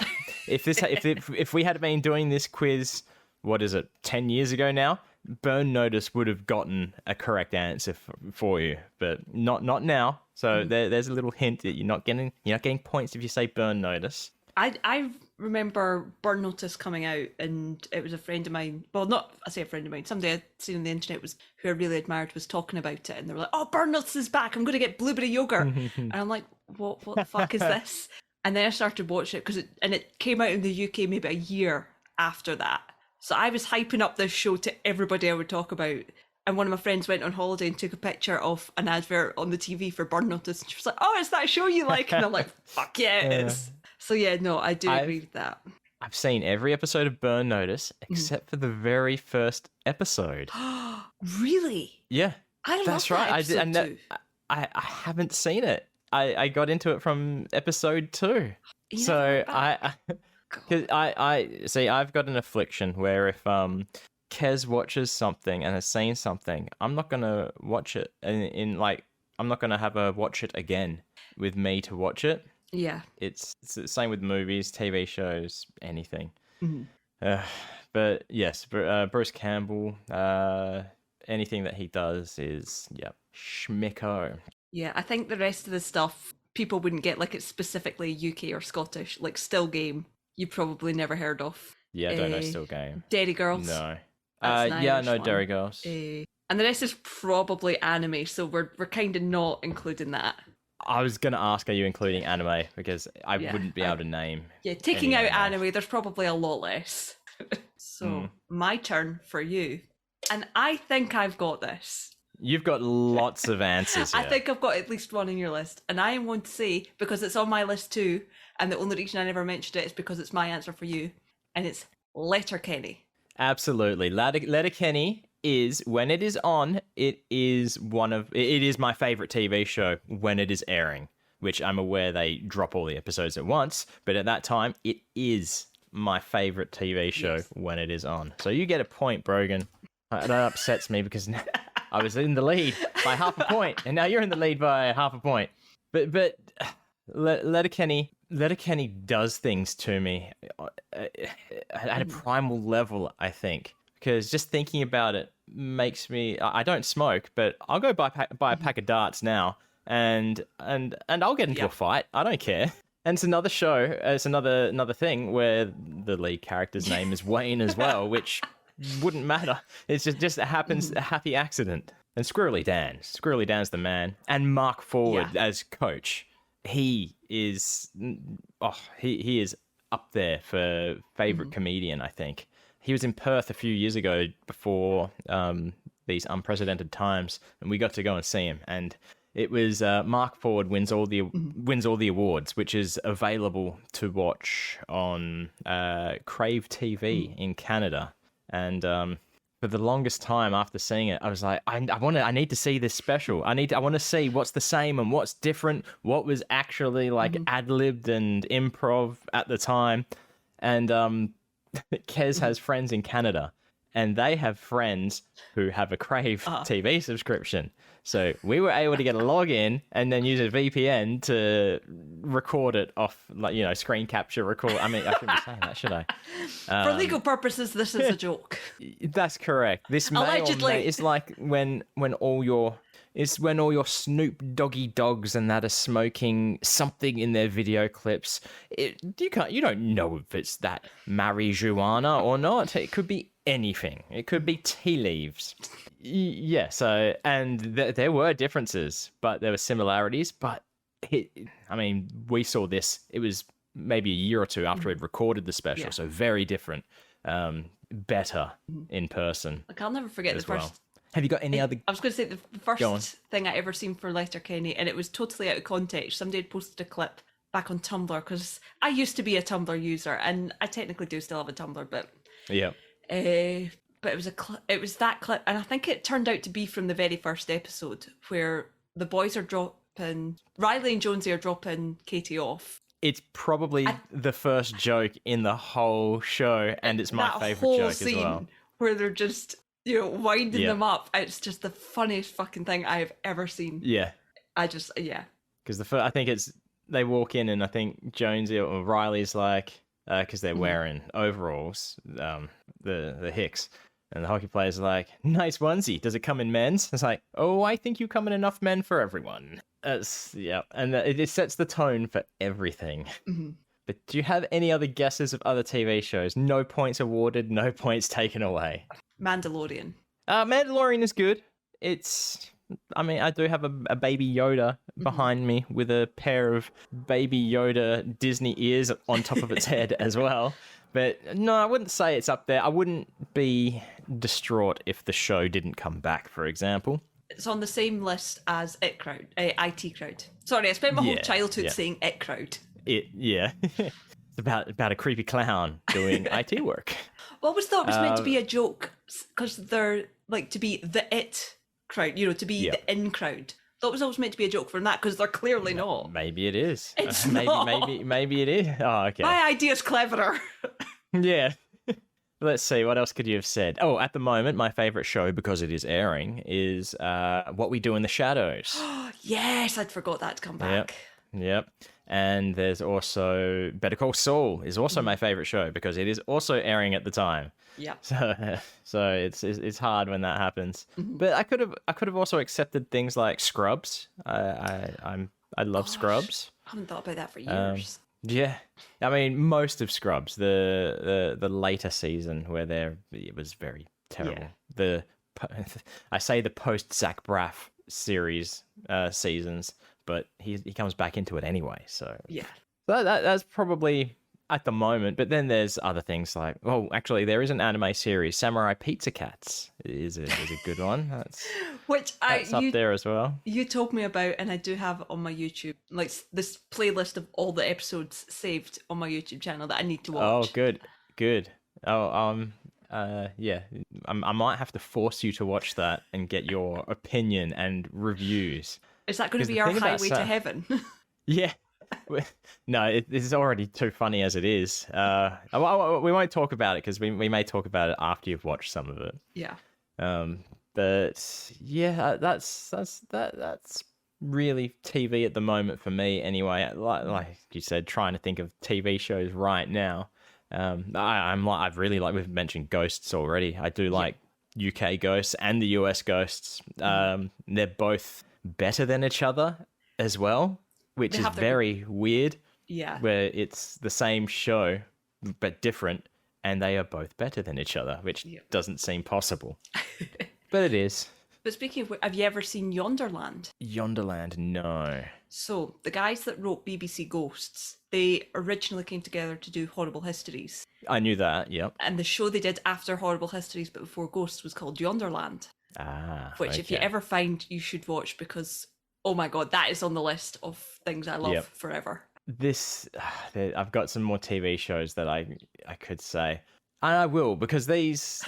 if we had been doing this quiz, what is it, 10 years ago now? Burn Notice would have gotten a correct answer for you, but not now. So there's a little hint that you're not getting points if you say Burn Notice. I remember Burn Notice coming out, and it was a friend of mine. Well, I say a friend of mine. Somebody I'd seen on the internet who I really admired was talking about it, and they were like, "Oh, Burn Notice is back! I'm going to get blueberry yogurt." And I'm like, "What the fuck is this?" And then I started watching it it came out in the UK maybe a year after that. So I was hyping up this show to everybody I would talk about. And one of my friends went on holiday and took a picture of an advert on the TV for Burn Notice. And she was like, "Oh, it's that show you like?" And I'm like, "Fuck yeah, it is." So yeah, no, I do agree with that. I've seen every episode of Burn Notice except for the very first episode. Really? Yeah. That's right. I haven't seen it. I got into it from episode 2. So I see. I've got an affliction where if Kez watches something and has seen something, I'm not gonna watch it. I'm not gonna have a watch it again with me to watch it. Yeah, it's the same with movies, TV shows, anything. But yes, Bruce Campbell. Anything that he does is schmicko. Yeah, I think the rest of the stuff people wouldn't get, like it's specifically UK or Scottish, like Still Game. You probably never heard of. Yeah, I don't know Still Game. Dairy Girls. No. No Dairy Girls. And the rest is probably anime, so we're kind of not including that. I was going to ask, are you including anime? Because I wouldn't be able to name. Yeah, taking out anime, there's probably a lot less. So, my turn for you. And I think I've got this. You've got lots of answers here. I think I've got at least one in your list. And I am going to say, because it's on my list too, and the only reason I never mentioned it is because it's my answer for you, and it's Letterkenny. Absolutely. Letterkenny is, when it is on, it is my favourite TV show when it is airing, which I'm aware they drop all the episodes at once, but at that time, it is my favourite TV show when it is on. So you get a point, Brogan. That upsets me because I was in the lead by half a point, and now you're in the lead by half a point. But Letterkenny does things to me at a primal level, I think, because just thinking about it makes me. I don't smoke, but I'll go buy a pack of darts now, and I'll get into a fight. I don't care. And it's another show. It's another thing where the lead character's name is Wayne as well, which wouldn't matter. It's just it happens, a happy accident. And Squirrely Dan's the man, and Mark Forward as coach. He is he is up there for favorite comedian, I think. He was in Perth a few years ago before these unprecedented times, and we got to go and see him. And it was Mark Ford wins all the awards, which is available to watch on Crave TV in Canada. And for the longest time after seeing it, I was like, I need to see this special. I want to see what's the same and what's different, what was actually like ad-libbed and improv at the time. And Kez has friends in Canada, and they have friends who have a Crave TV subscription. So we were able to get a login and then use a VPN to record it off, like, you know, screen capture record. I mean, I shouldn't be saying that, should I? For legal purposes, this is a joke. That's correct. This Allegedly. It's like when all your Snoop Doggy dogs and that are smoking something in their video clips. You don't know if it's that marijuana or not. It could be anything. It could be tea leaves. Yeah. So, and there were differences, but there were similarities. But we saw this. It was maybe a year or two after we'd recorded the special, so very different. Better in person. I'll never forget the first. Well. Have you got any other? I was going to say the first thing I ever seen for Letterkenny, and it was totally out of context. Somebody had posted a clip back on Tumblr, because I used to be a Tumblr user, and I technically do still have a Tumblr, but yeah. But it was that clip, and I think it turned out to be from the very first episode where the boys are dropping Riley and Jonesy are dropping Katie off. It's probably the first joke in the whole show, and it's my favorite joke as well. Where they're just, you know, winding them up. It's just the funniest fucking thing I have ever seen. Yeah. Because I think they walk in, and I think Jonesy or Riley's like, because they're wearing overalls, the Hicks, and the hockey player's like, nice onesie. Does it come in men's? It's like, oh, I think you come in enough men for everyone. And it sets the tone for everything. Mm-hmm. But do you have any other guesses of other TV shows? No points awarded, no points taken away. Mandalorian. Mandalorian is good. I do have a Baby Yoda behind me with a pair of Baby Yoda Disney ears on top of its head as well. But no, I wouldn't say it's up there. I wouldn't be distraught if the show didn't come back, for example. It's on the same list as IT Crowd. Sorry, I spent my whole childhood saying IT Crowd. It's about a creepy clown doing IT work. Well, I always thought it was meant to be a joke, because they're like to be the IT crowd, you know, to be the in crowd. Thought it was always meant to be a joke from that, because they're clearly not. Maybe it is. It's not. Maybe it is. Oh, okay. My idea's cleverer. Yeah. Let's see, what else could you have said? Oh, at the moment, my favourite show, because it is airing, is What We Do in the Shadows. Yes, I'd forgot that to come back. Yep. And there's also Better Call Saul is also my favourite show, because it is also airing at the time. Yeah. So it's hard when that happens. Mm-hmm. But I could have also accepted things like Scrubs. I love Scrubs. I haven't thought about that for years. Yeah, I mean, most of Scrubs, the later season where it was very terrible. Yeah. I say the post Zach Braff series seasons, but he comes back into it anyway. So yeah, that's probably at the moment. But then there's other things like, actually, there is an anime series, Samurai Pizza Cats is a good one. That's up there as well. You told me about, and I do have on my YouTube, like this playlist of all the episodes saved on my YouTube channel that I need to watch. Oh, good. Yeah, I might have to force you to watch that and get your opinion and reviews. Is that going to be our highway to heaven? Yeah. No, it is already too funny as it is. We won't talk about it, because we may talk about it after you've watched some of it. Yeah. But yeah, that's really TV at the moment for me. Anyway, like you said, trying to think of TV shows right now. I've really we've mentioned Ghosts already. I do like UK Ghosts and the US Ghosts. They're both better than each other as well, which is very weird. Yeah. Where it's the same show but different, and they are both better than each other, which doesn't seem possible. But it is. But speaking of, have you ever seen Yonderland? Yonderland, no. So, the guys that wrote BBC Ghosts, they originally came together to do Horrible Histories. I knew that, yep. And the show they did after Horrible Histories but before Ghosts was called Yonderland. which if you ever find, you should watch, because oh my god, that is on the list of things I love forever. I've got some more TV shows that I could say, and I will, because this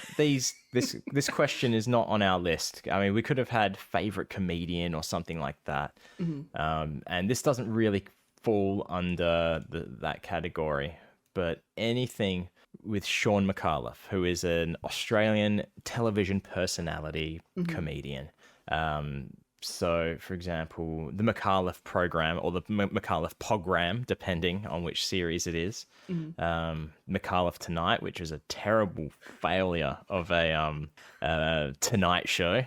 question is not on our list. I mean, we could have had favorite comedian or something like that, and this doesn't really fall under that category. But anything with Sean McAuliffe, who is an Australian television personality comedian. So, for example, the McAuliffe program, or the McAuliffe Pogram, depending on which series it is. McAuliffe Tonight, which is a terrible failure of a Tonight show.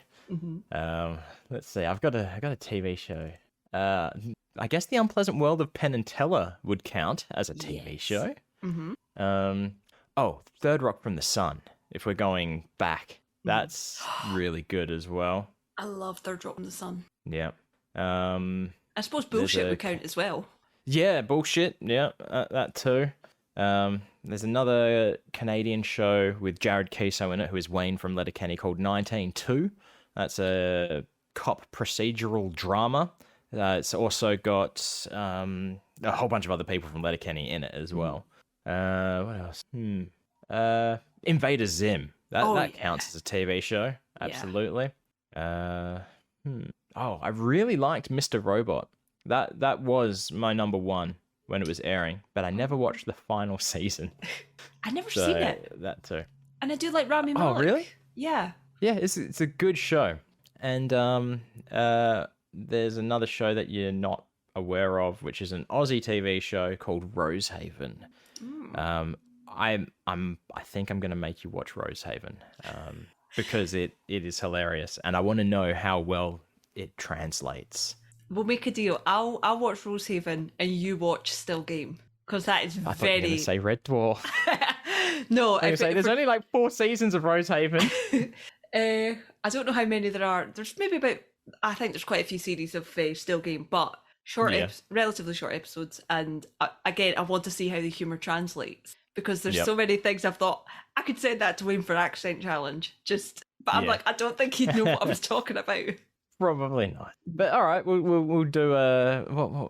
Let's see, I got a TV show. I guess The Unpleasant World of Penn and Teller would count as a TV show. Third Rock from the Sun, if we're going back. That's really good as well. I love Third Rock from the Sun. Yeah. I suppose Bullshit would count as well. Yeah, Bullshit. Yeah, that too. There's another Canadian show with Jared Keeso in it, who is Wayne from Letterkenny, called 19-2. That's a cop procedural drama. It's also got a whole bunch of other people from Letterkenny in it as well. What else? Invader Zim. That counts as a TV show. Absolutely. I really liked Mr. Robot. That was my number one when it was airing, but I never watched the final season. I never seen it. That too. And I do like Rami Malek. Oh, really? Yeah. Yeah, it's a good show. And there's another show that you're not aware of, which is an Aussie TV show called Rosehaven. I think I'm going to make you watch Rosehaven because it is hilarious, and I want to know how well it translates. We'll make a deal. I'll watch Rosehaven and you watch Still Game, because that is I thought you were going to say Red Dwarf. No, there's only like 4 seasons of Rosehaven. I don't know how many there are. There's maybe about, I think there's quite a few series of Still Game, but relatively short episodes. And again, I want to see how the humour translates, because there's so many things I've thought I could send that to Wayne for accent challenge. But I'm like, I don't think he'd know what I was talking about. Probably not. But all right, we'll do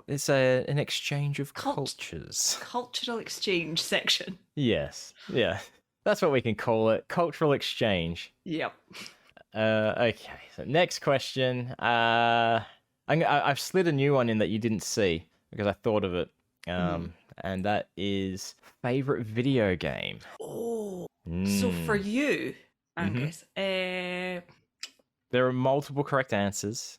it's an exchange of cultures. Cultural exchange section. Yes. Yeah. That's what we can call it. Cultural exchange. Yep. Okay. So next question. I've slid a new one in that you didn't see because I thought of it. And that is favorite video game. Oh. So for you, Angus, there are multiple correct answers.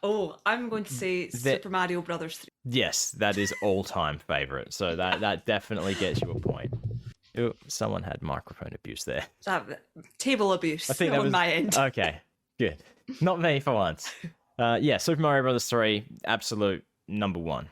I'm going to say Super Mario Brothers 3. Yes, that is all-time favorite. So that definitely gets you a point. Ooh, someone had microphone abuse there. Table abuse. I think that was my end. Okay, good. Not me for once. Super Mario Brothers 3, absolute number one.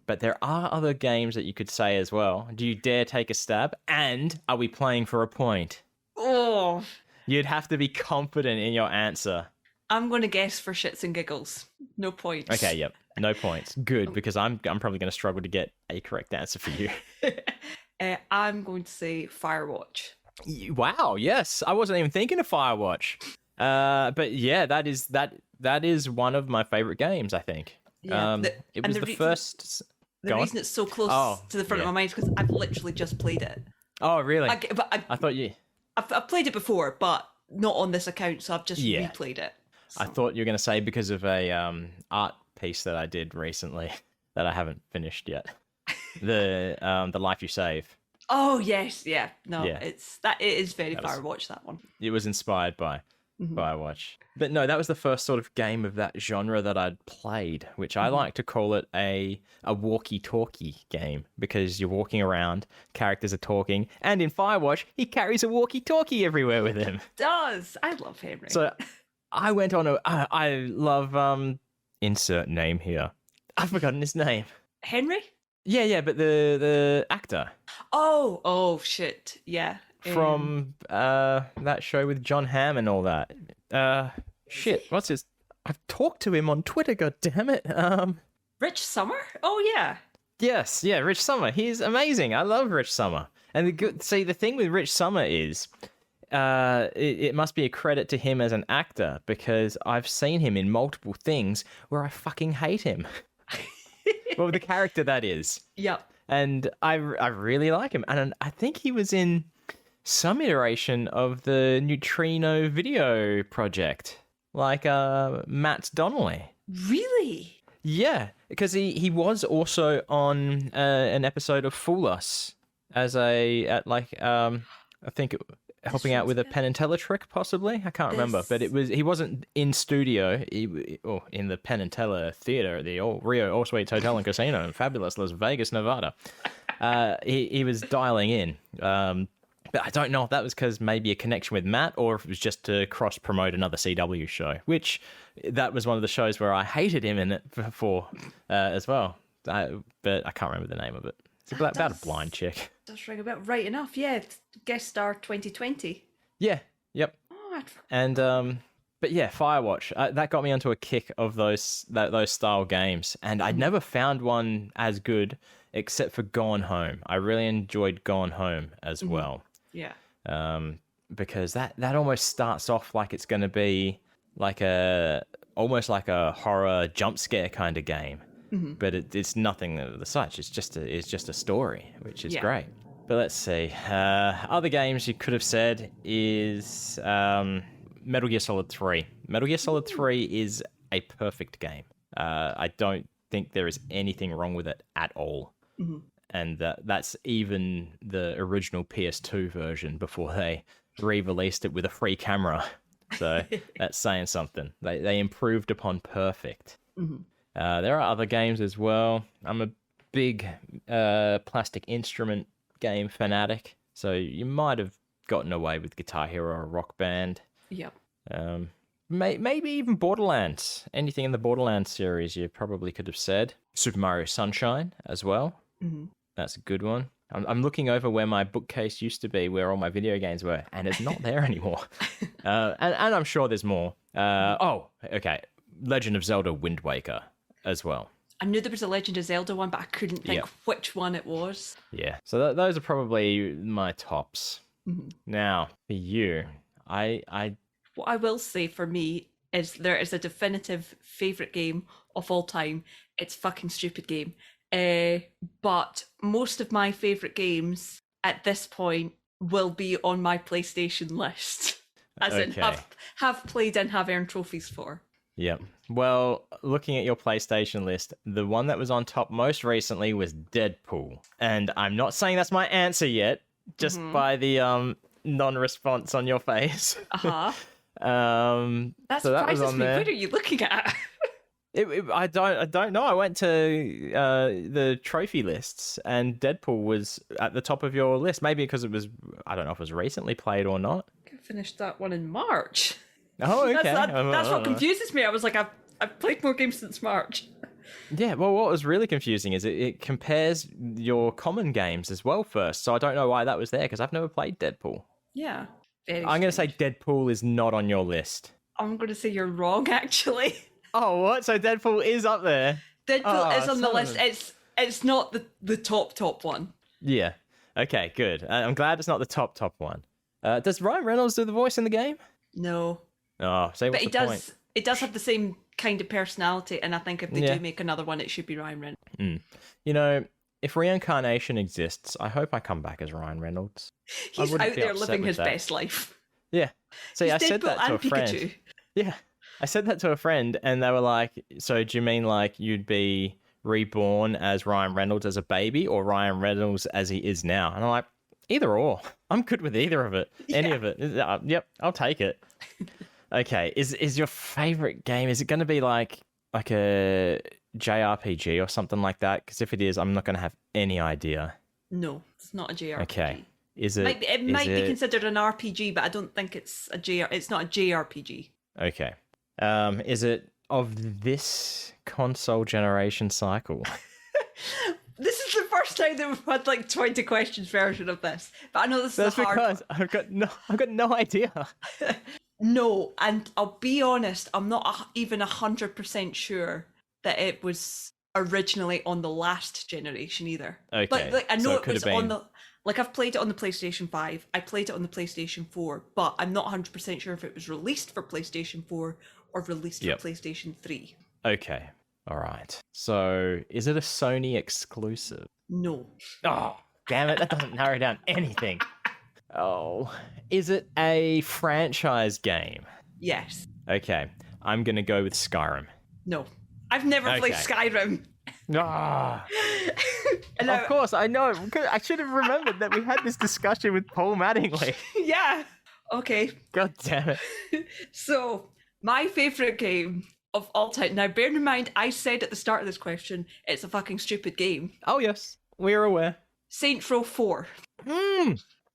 But there are other games that you could say as well. Do you dare take a stab? And are we playing for a point? Oh. You'd have to be confident in your answer. I'm going to guess for shits and giggles. No points. Okay, yep. No points. Good, because I'm probably going to struggle to get a correct answer for you. I'm going to say Firewatch. Wow, yes. I wasn't even thinking of Firewatch. But yeah, that is one of my favorite games, I think. Yeah, it was the first... The reason it's so close to the front of my mind is because I've literally just played it. Oh, really? I thought you... I've played it before, but not on this account, so I've just replayed it. So. I thought you were going to say because of a art piece that I did recently that I haven't finished yet. The Life You Save. Oh yes, yeah. No, it is very Firewatch, that one. It was inspired by Firewatch. But no, that was the first sort of game of that genre that I'd played, which I like to call it a walkie-talkie game, because you're walking around, characters are talking, and in Firewatch, he carries a walkie-talkie everywhere with him. Does. I love Henry. So I went on I love insert name here. I've forgotten his name. Henry? Yeah, but the actor. Oh shit. Yeah. From that show with John Hamm and all that. Shit, what's his... I've talked to him on Twitter, god damn it. Rich Summer? Oh, yeah. Yes, yeah, Rich Summer. He's amazing. I love Rich Summer. And the thing with Rich Summer is it must be a credit to him as an actor, because I've seen him in multiple things where I fucking hate him. Well, the character that is. Yep. And I really like him. And I think he was in some iteration of the Neutrino video project, like Matt Donnelly. Really? Yeah, because he was also on an episode of Fool Us as I think helping out with a Penn and Teller trick, possibly. I can't remember, but he wasn't in studio or in the Penn and Teller theater at the Rio All Suites Hotel and Casino in fabulous Las Vegas, Nevada. He was dialing in. But I don't know if that was because maybe a connection with Matt, or if it was just to cross-promote another CW show, which that was one of the shows where I hated him in it for as well. But I can't remember the name of it. It's about a blind chick. Does ring about right enough, yeah. Guest star 2020. Yeah, yep. Oh, and but yeah, Firewatch, that got me onto a kick of those style games, and I'd never found one as good except for Gone Home. I really enjoyed Gone Home as well. Yeah. Because that almost starts off like it's going to be almost like a horror jump scare kind of game, but it's nothing of the such. It's just a story, which is great. But let's see. Other games you could have said is Metal Gear Solid 3. Metal Gear Solid 3 is a perfect game. I don't think there is anything wrong with it at all. And that's even the original PS2 version before they re-released it with a free camera. So that's saying something. They improved upon perfect. There are other games as well. I'm a big Plastic Instrument game fanatic, so you might have gotten away with Guitar Hero or Rock Band. Yep. Maybe even Borderlands. Anything in the Borderlands series you probably could have said. Super Mario Sunshine as well. That's a good one. I'm looking over where my bookcase used to be, where all my video games were, and it's not there anymore. And I'm sure there's more. Okay. Legend of Zelda Wind Waker as well. I knew there was a Legend of Zelda one, but I couldn't think which one it was. Yeah. So those are probably my tops. Now, for you, What I will say for me is there is a definitive favourite game of all time. It's fucking stupid game. But most of my favourite games at this point will be on my PlayStation list. As in have played and have earned trophies for. Yep. Well, looking at your PlayStation list, the one that was on top most recently was Deadpool. And I'm not saying that's my answer yet, just by the non-response on your face. That so that was on me. There. What are you looking at? I don't know. I went to the trophy lists, and Deadpool was at the top of your list. Maybe because it was, I don't know if it was recently played or not. I finished that one in March. Oh, okay. That's what confuses me. I was like, I've played more games since March. Yeah, well, what was really confusing is it compares your common games as well first. So I don't know why that was there, because I've never played Deadpool. Yeah. I'm going to say Deadpool is not on your list. I'm going to say you're wrong, actually. Oh, what? So Deadpool is up there? Deadpool is on the list. It's not the top one. Yeah. Okay, good. I'm glad it's not the top one. Does Ryan Reynolds do the voice in the game? No. Oh, so what's the point? It does have the same kind of personality, and I think if they do make another one, it should be Ryan Reynolds. You know, if reincarnation exists, I hope I come back as Ryan Reynolds. He's out there living his best life. Yeah. See, I said that to a friend. Pikachu. Yeah. I said that to a friend, and they were like, so do you mean like you'd be reborn as Ryan Reynolds as a baby, or Ryan Reynolds as he is now? And I'm like, either or. I'm good with either of it. Any of it. Yep, I'll take it. Okay, is your favorite game, is it going to be like a JRPG or something like that? Because if it is, I'm not going to have any idea. No, it's not a JRPG. Okay. Is it? It might be considered an RPG, but I don't think it's not a JRPG. Okay. Is it of this console generation cycle? This is the first time that we've had like 20 questions version of this, but I know this is a hard one. I've got no idea. No, and I'll be honest, I'm not even 100% sure that it was originally on the last generation either. Okay, But I know so it was on the. Like, I've played it on the PlayStation 5, I played it on the PlayStation 4, but I'm not 100% sure if it was released for PlayStation 4 or released for PlayStation 3. Okay. All right. So, is it a Sony exclusive? No. Oh, damn it. That doesn't narrow down anything. Oh. Is it a franchise game? Yes. Okay. I'm going to go with Skyrim. No. I've never played Skyrim. Ah. Of course, I know. I should have remembered that we had this discussion with Paul Mattingly. Yeah. Okay. God damn it. So, my favourite game of all time. Now, bear in mind, I said at the start of this question, it's a fucking stupid game. Oh, yes. We're aware. Saints Row 4.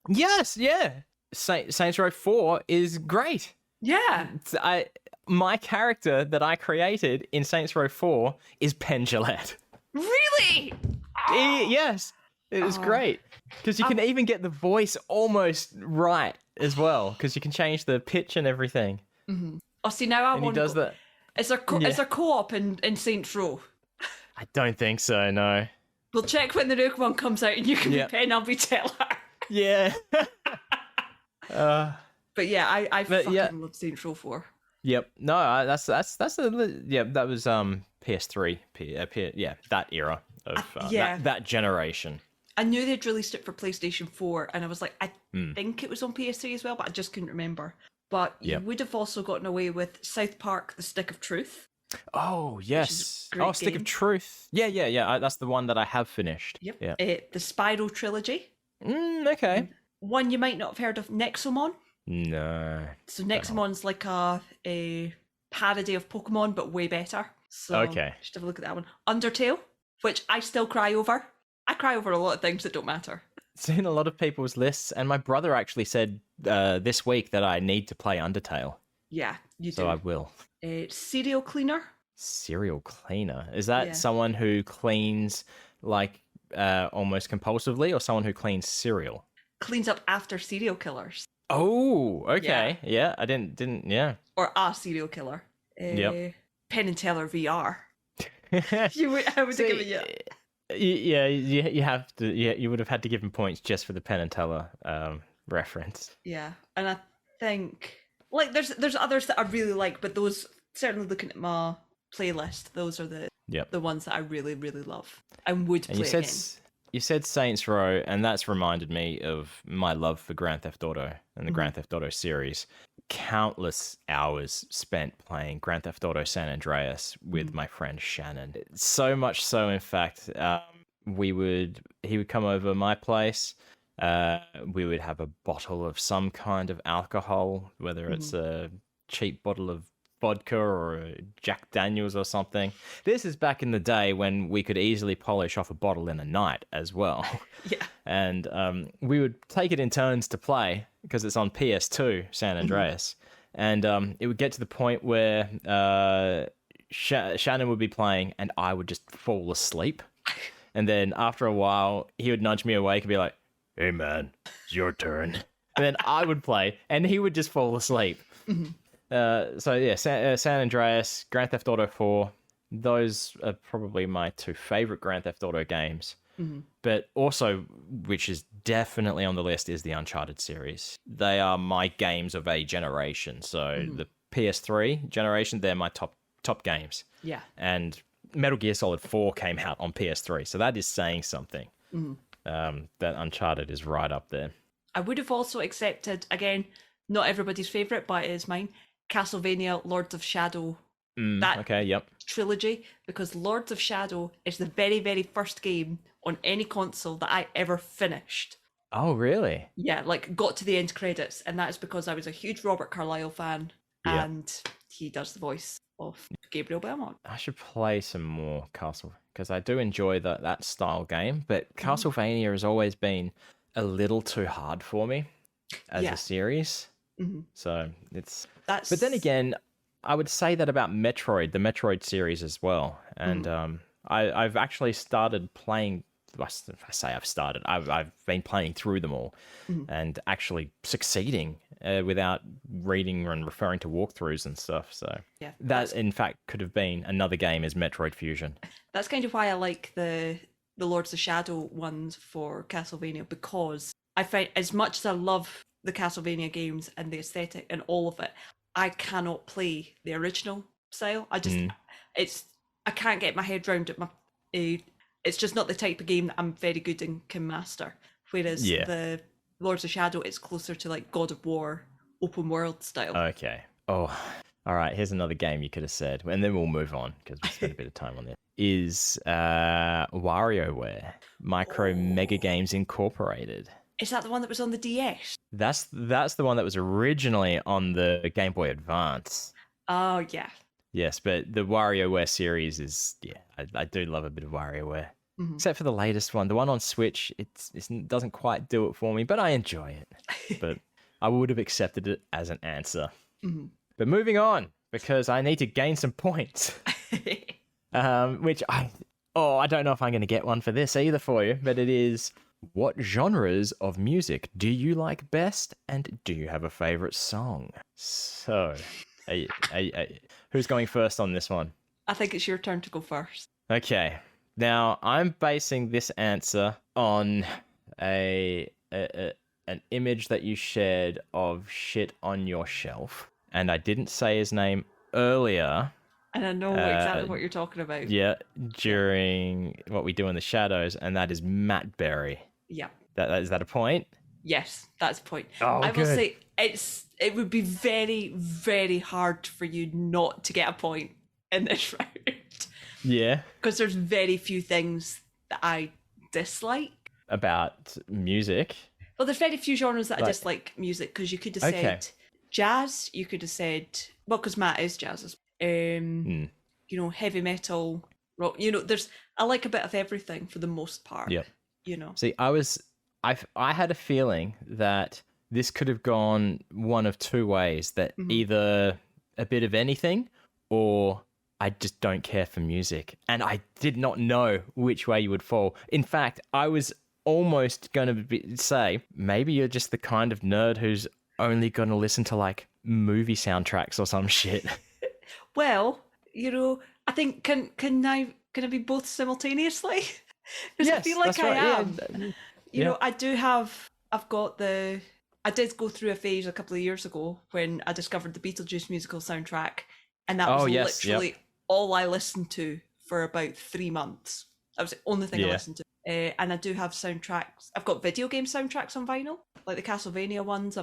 Yes, yeah. Saints Row 4 is great. Yeah. My character that I created in Saints Row 4 is Penn Jillette. Really? Yes. It was great. Because you can even get the voice almost right as well. Because you can change the pitch and everything. Mm-hmm. Oh, see, now I want to go. That. Is there co-op in Saints Row? I don't think so, no. We'll check when the new one comes out and you can be Penn, I'll be Teller. Yeah. But yeah, I fucking love Saints Row 4. Yep. No, that was PS3. That era of that generation. I knew they'd released it for PlayStation 4, and I was like, I think it was on PS3 as well, but I just couldn't remember. But you would have also gotten away with South Park: The Stick of Truth. Oh yes. Oh, Stick of Truth. Yeah. That's the one that I have finished. Yep. Yeah. The Spyro trilogy. Okay. One you might not have heard of, Nexomon. No. So Nexomon's like a parody of Pokemon, but way better. So just have a look at that one. Undertale, which I still cry over. I cry over a lot of things that don't matter. It's in a lot of people's lists, and my brother actually said this week that I need to play Undertale. Yeah, you do. So I will. Serial cleaner. Serial cleaner? Is that someone who cleans like almost compulsively, or someone who cleans cereal? Cleans up after serial killers. Oh, okay. Yeah, I didn't. Yeah. Or a serial killer. Penn and Teller VR. I would have given you. Yeah, you have to. Yeah, you would have had to give him points just for the Penn and Teller reference. Yeah, and I think like there's others that I really like, but those, certainly looking at my playlist, those are the ones that I really really love and would play again. You said Saints Row, and that's reminded me of my love for Grand Theft Auto and the Grand Theft Auto series. Countless hours spent playing Grand Theft Auto San Andreas with my friend Shannon. So much so, in fact, he would come over my place. We would have a bottle of some kind of alcohol, whether it's a cheap bottle of vodka or a Jack Daniels or something. This is back in the day when we could easily polish off a bottle in a night as well. Yeah. And we would take it in turns to play because it's on PS2, San Andreas. And it would get to the point where Shannon would be playing and I would just fall asleep. And then after a while, he would nudge me awake and be like, "Hey man, it's your turn." And then I would play and he would just fall asleep. San Andreas, Grand Theft Auto 4, those are probably my two favorite Grand Theft Auto games. But also, which is definitely on the list, is the Uncharted series. They are my games of a generation. So the PS3 generation, they're my top games. Yeah. And Metal Gear Solid 4 came out on PS3, so that is saying something. That Uncharted is right up there. I would have also accepted, again, not everybody's favourite, but it is mine, Castlevania Lords of Shadow. Trilogy, because Lords of Shadow is the very, very first game on any console that I ever finished. Oh, really? Yeah, like got to the end credits, and that is because I was a huge Robert Carlyle fan, and he does the voice of Gabriel Belmont. I should play some more Castle, because I do enjoy that style game, but Castlevania has always been a little too hard for me as a series. So but then again, I would say that about Metroid, the Metroid series as well. And I've actually started playing. I say I've started. I've been playing through them all, and actually succeeding without reading and referring to walkthroughs and stuff. So that, in fact, could have been another game as Metroid Fusion. That's kind of why I like the the Lords of Shadow ones for Castlevania, because I find, as much as I love the Castlevania games and the aesthetic and all of it, I cannot play the original style. I can't get my head around it. It's just not the type of game that I'm very good and can master. Whereas the Lords of Shadow, it's closer to like God of War open world style. Okay. Oh, all right. Here's another game you could have said, and then we'll move on because we spent a bit of time on this. Is WarioWare Micro Mega Games Incorporated? Is that the one that was on the DS? That's the one that was originally on the Game Boy Advance. Oh yeah. Yes, but the WarioWare series is I do love a bit of WarioWare. Mm-hmm. Except for the latest one, the one on Switch, it doesn't quite do it for me, but I enjoy it. But I would have accepted it as an answer. Mm-hmm. But moving on, because I need to gain some points. Which I don't know if I'm going to get one for this either for you, but it is, what genres of music do you like best, and do you have a favorite song? So, who's going first on this one? I think it's your turn to go first. Okay. Now, I'm basing this answer on an image that you shared of shit on your shelf, and I didn't say his name earlier. And I know exactly what you're talking about. Yeah, during what we do in the shadows, and that is Matt Berry. Yeah. Is that a point? Yes, that's a point. Oh, I will say it would be very, very hard for you not to get a point in this round. Yeah. Because there's very few things that I dislike. About music? Well, there's very few genres that I dislike music, because you could have said jazz, you could have said, well, because Matt is jazz. You know, heavy metal, rock, you know, I like a bit of everything for the most part. Yep. You know. See, I had a feeling that this could have gone one of two ways, that either a bit of anything, or I just don't care for music. And I did not know which way you would fall. In fact, I was almost going to say, maybe you're just the kind of nerd who's only going to listen to like movie soundtracks or some shit. Well, you know, I think can I be both simultaneously? Because yes, I feel like I am. Yeah. You know, I did go through a phase a couple of years ago when I discovered the Beetlejuice musical soundtrack, and that was literally all I listened to for about 3 months. That was the only thing I listened to. And I do have soundtracks. I've got video game soundtracks on vinyl, like the Castlevania ones.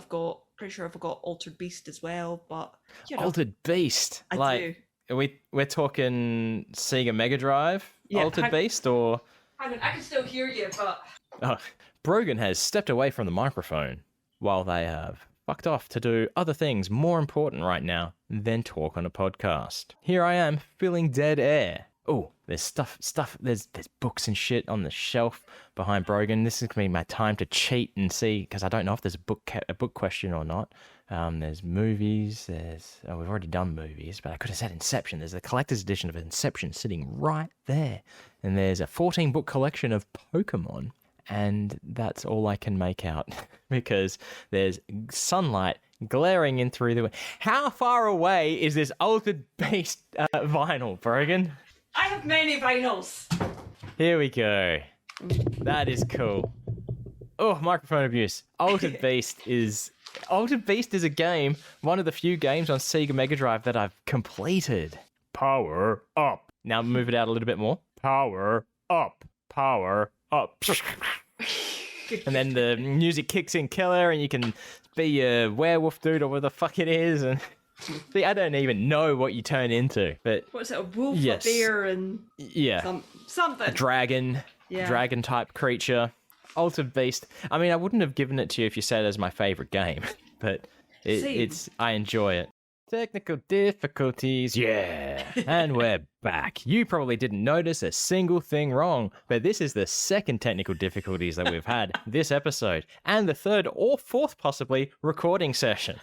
Pretty sure I've got Altered Beast as well. But you know, Altered Beast, I do. We're talking Sega Mega Drive, Altered Beast, or hang on, I can still hear you, but Brogan has stepped away from the microphone while they have fucked off to do other things more important right now than talk on a podcast. Here I am filling dead air. Oh, there's stuff. There's books and shit on the shelf behind Brogan. This is gonna be my time to cheat and see, because I don't know if there's a book question or not. There's movies. We've already done movies, but I could have said Inception. There's a collector's edition of Inception sitting right there, and there's a 14-book collection of Pokemon, and that's all I can make out because there's sunlight glaring in through the window. How far away is this Altered Beast vinyl, Brogan? I have many vinyls. Here we go. That is cool. Oh, microphone abuse. Altered Beast is a game, one of the few games on Sega Mega Drive that I've completed. Power up. Now move it out a little bit more. Power up. Power up. And then the music kicks in killer, and you can be a werewolf dude or whatever the fuck it is, and see, I don't even know what you turn into, but what's it, a wolf, a bear, and something, a dragon, dragon type creature. Altered Beast. I mean, I wouldn't have given it to you if you said it as my favorite game, but I enjoy it. Technical difficulties, and we're back. You probably didn't notice a single thing wrong, but this is the second technical difficulties that we've had this episode, and the third or fourth possibly recording session.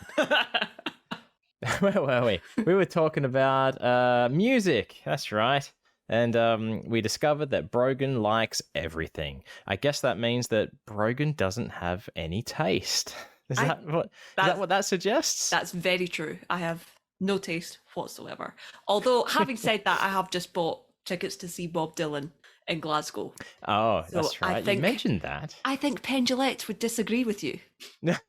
Where were we? We were talking about music. That's right. And we discovered that Brogan likes everything. I guess that means that Brogan doesn't have any taste. Is that what that suggests? That's very true. I have no taste whatsoever. Although, having said that, I have just bought tickets to see Bob Dylan in Glasgow. Oh, So that's right. You mentioned that. I think Pendulette would disagree with you.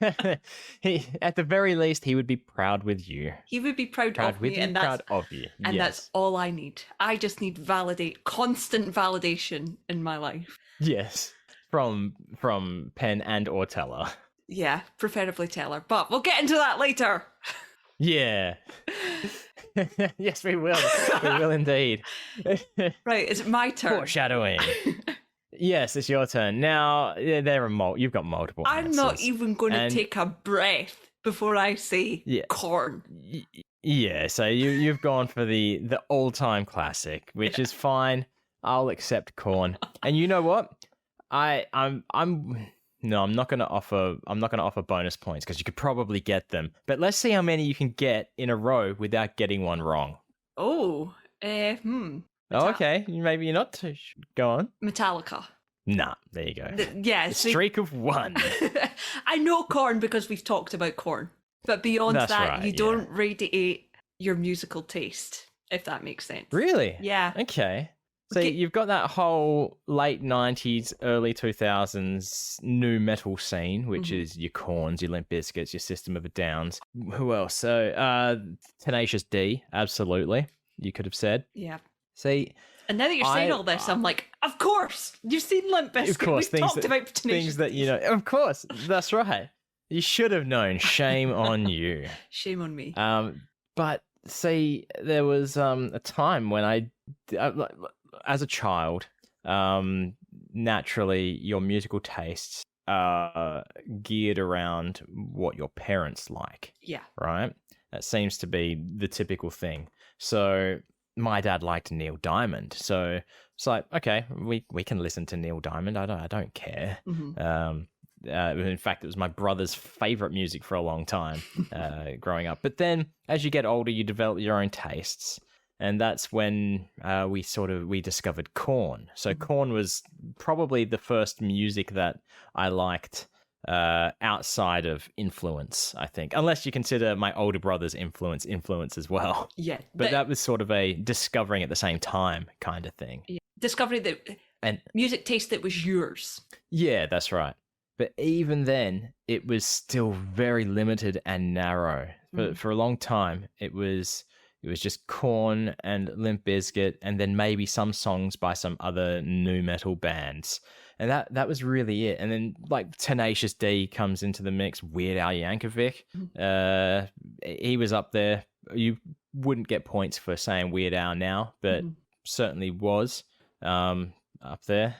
At the very least, he would be proud with you. He would be proud of me, and proud of you. And that's all I need. I just need constant validation in my life. Yes, from Penn and or Teller. Yeah, preferably Teller, but we'll get into that later. Yeah. Yes, we will. We will indeed. Right, is it my turn? Foreshadowing. Yes, it's your turn. Now, you've got multiple I'm answers. not even going to take a breath before I say corn. Yeah, so you've gone for the all-time classic, which is fine. I'll accept corn. And you know what? I'm not going to offer bonus points because you could probably get them. But let's see how many you can get in a row without getting one wrong. Oh, okay. Maybe you're not too. Go on. Metallica. Nah, there you go. The streak of one. I know corn because we've talked about corn. But beyond you don't radiate your musical taste, if that makes sense. Really? Yeah. Okay. So you've got that whole late 90s, early 2000s new metal scene, which is your Korns, your Limp Bizkits, your System of a Downs. Who else? So Tenacious D, absolutely, you could have said. Yeah. See, and now that you're saying all this, I'm like, of course, you've seen Limp Bizkit. Of course, we've talked about Tenacious things that you know. Of course, that's right. You should have known. Shame on you. Shame on me. But see, there was a time when I as a child, naturally, your musical tastes are geared around what your parents like. Yeah. Right? That seems to be the typical thing. So my dad liked Neil Diamond. So it's like, okay, we can listen to Neil Diamond. I don't care. In fact, it was my brother's favorite music for a long time growing up. But then as you get older, you develop your own tastes. And that's when we discovered Korn. So Korn was probably the first music that I liked outside of influence, I think. Unless you consider my older brother's influence as well. Yeah. But that was sort of a discovering at the same time kind of thing. Yeah. Discovery and music taste that was yours. Yeah, that's right. But even then, it was still very limited and narrow. For a long time, it was just Korn and Limp Bizkit, and then maybe some songs by some other nu metal bands. And that was really it. And then like Tenacious D comes into the mix, Weird Al Yankovic. He was up there. You wouldn't get points for saying Weird Al now, but certainly was up there.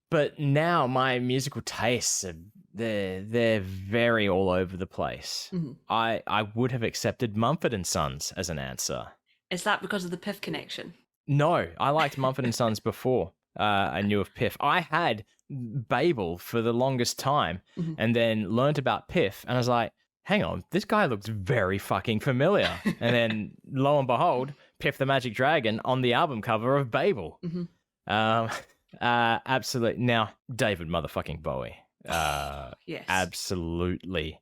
But now my musical tastes are they're very all over the place. I would have accepted Mumford & Sons as an answer. Is that because of the Piff connection? No, I liked Mumford & Sons before I knew of Piff. I had Babel for the longest time and then learned about Piff, and I was like, hang on, this guy looks very fucking familiar. And then lo and behold, Piff the Magic Dragon on the album cover of Babel. Absolutely. Now, David motherfucking Bowie. Yes. Absolutely.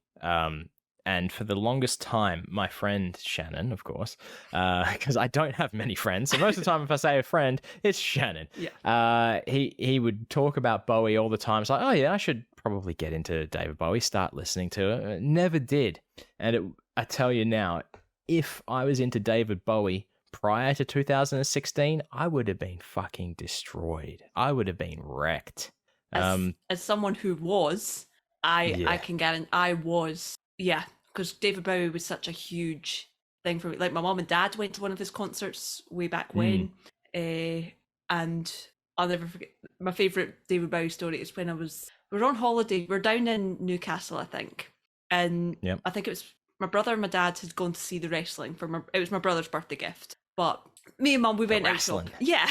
And for the longest time, my friend Shannon, of course, because I don't have many friends, so most of the time if I say a friend, it's Shannon. Yeah. He would talk about Bowie all the time. It's like, oh yeah, I should probably get into David Bowie, start listening to it. Never did. And I tell you now, if I was into David Bowie prior to 2016, I would have been fucking destroyed. I would have been wrecked. As someone who was, I can guarantee I was, because David Bowie was such a huge thing for me. Like my mom and dad went to one of his concerts way back when, and I'll never forget. My favorite David Bowie story is when we were on holiday. We're down in Newcastle, I think, and I think it was my brother and my dad had gone to see the wrestling it was my brother's birthday gift. But me and Mum, we went out shopping. Yeah,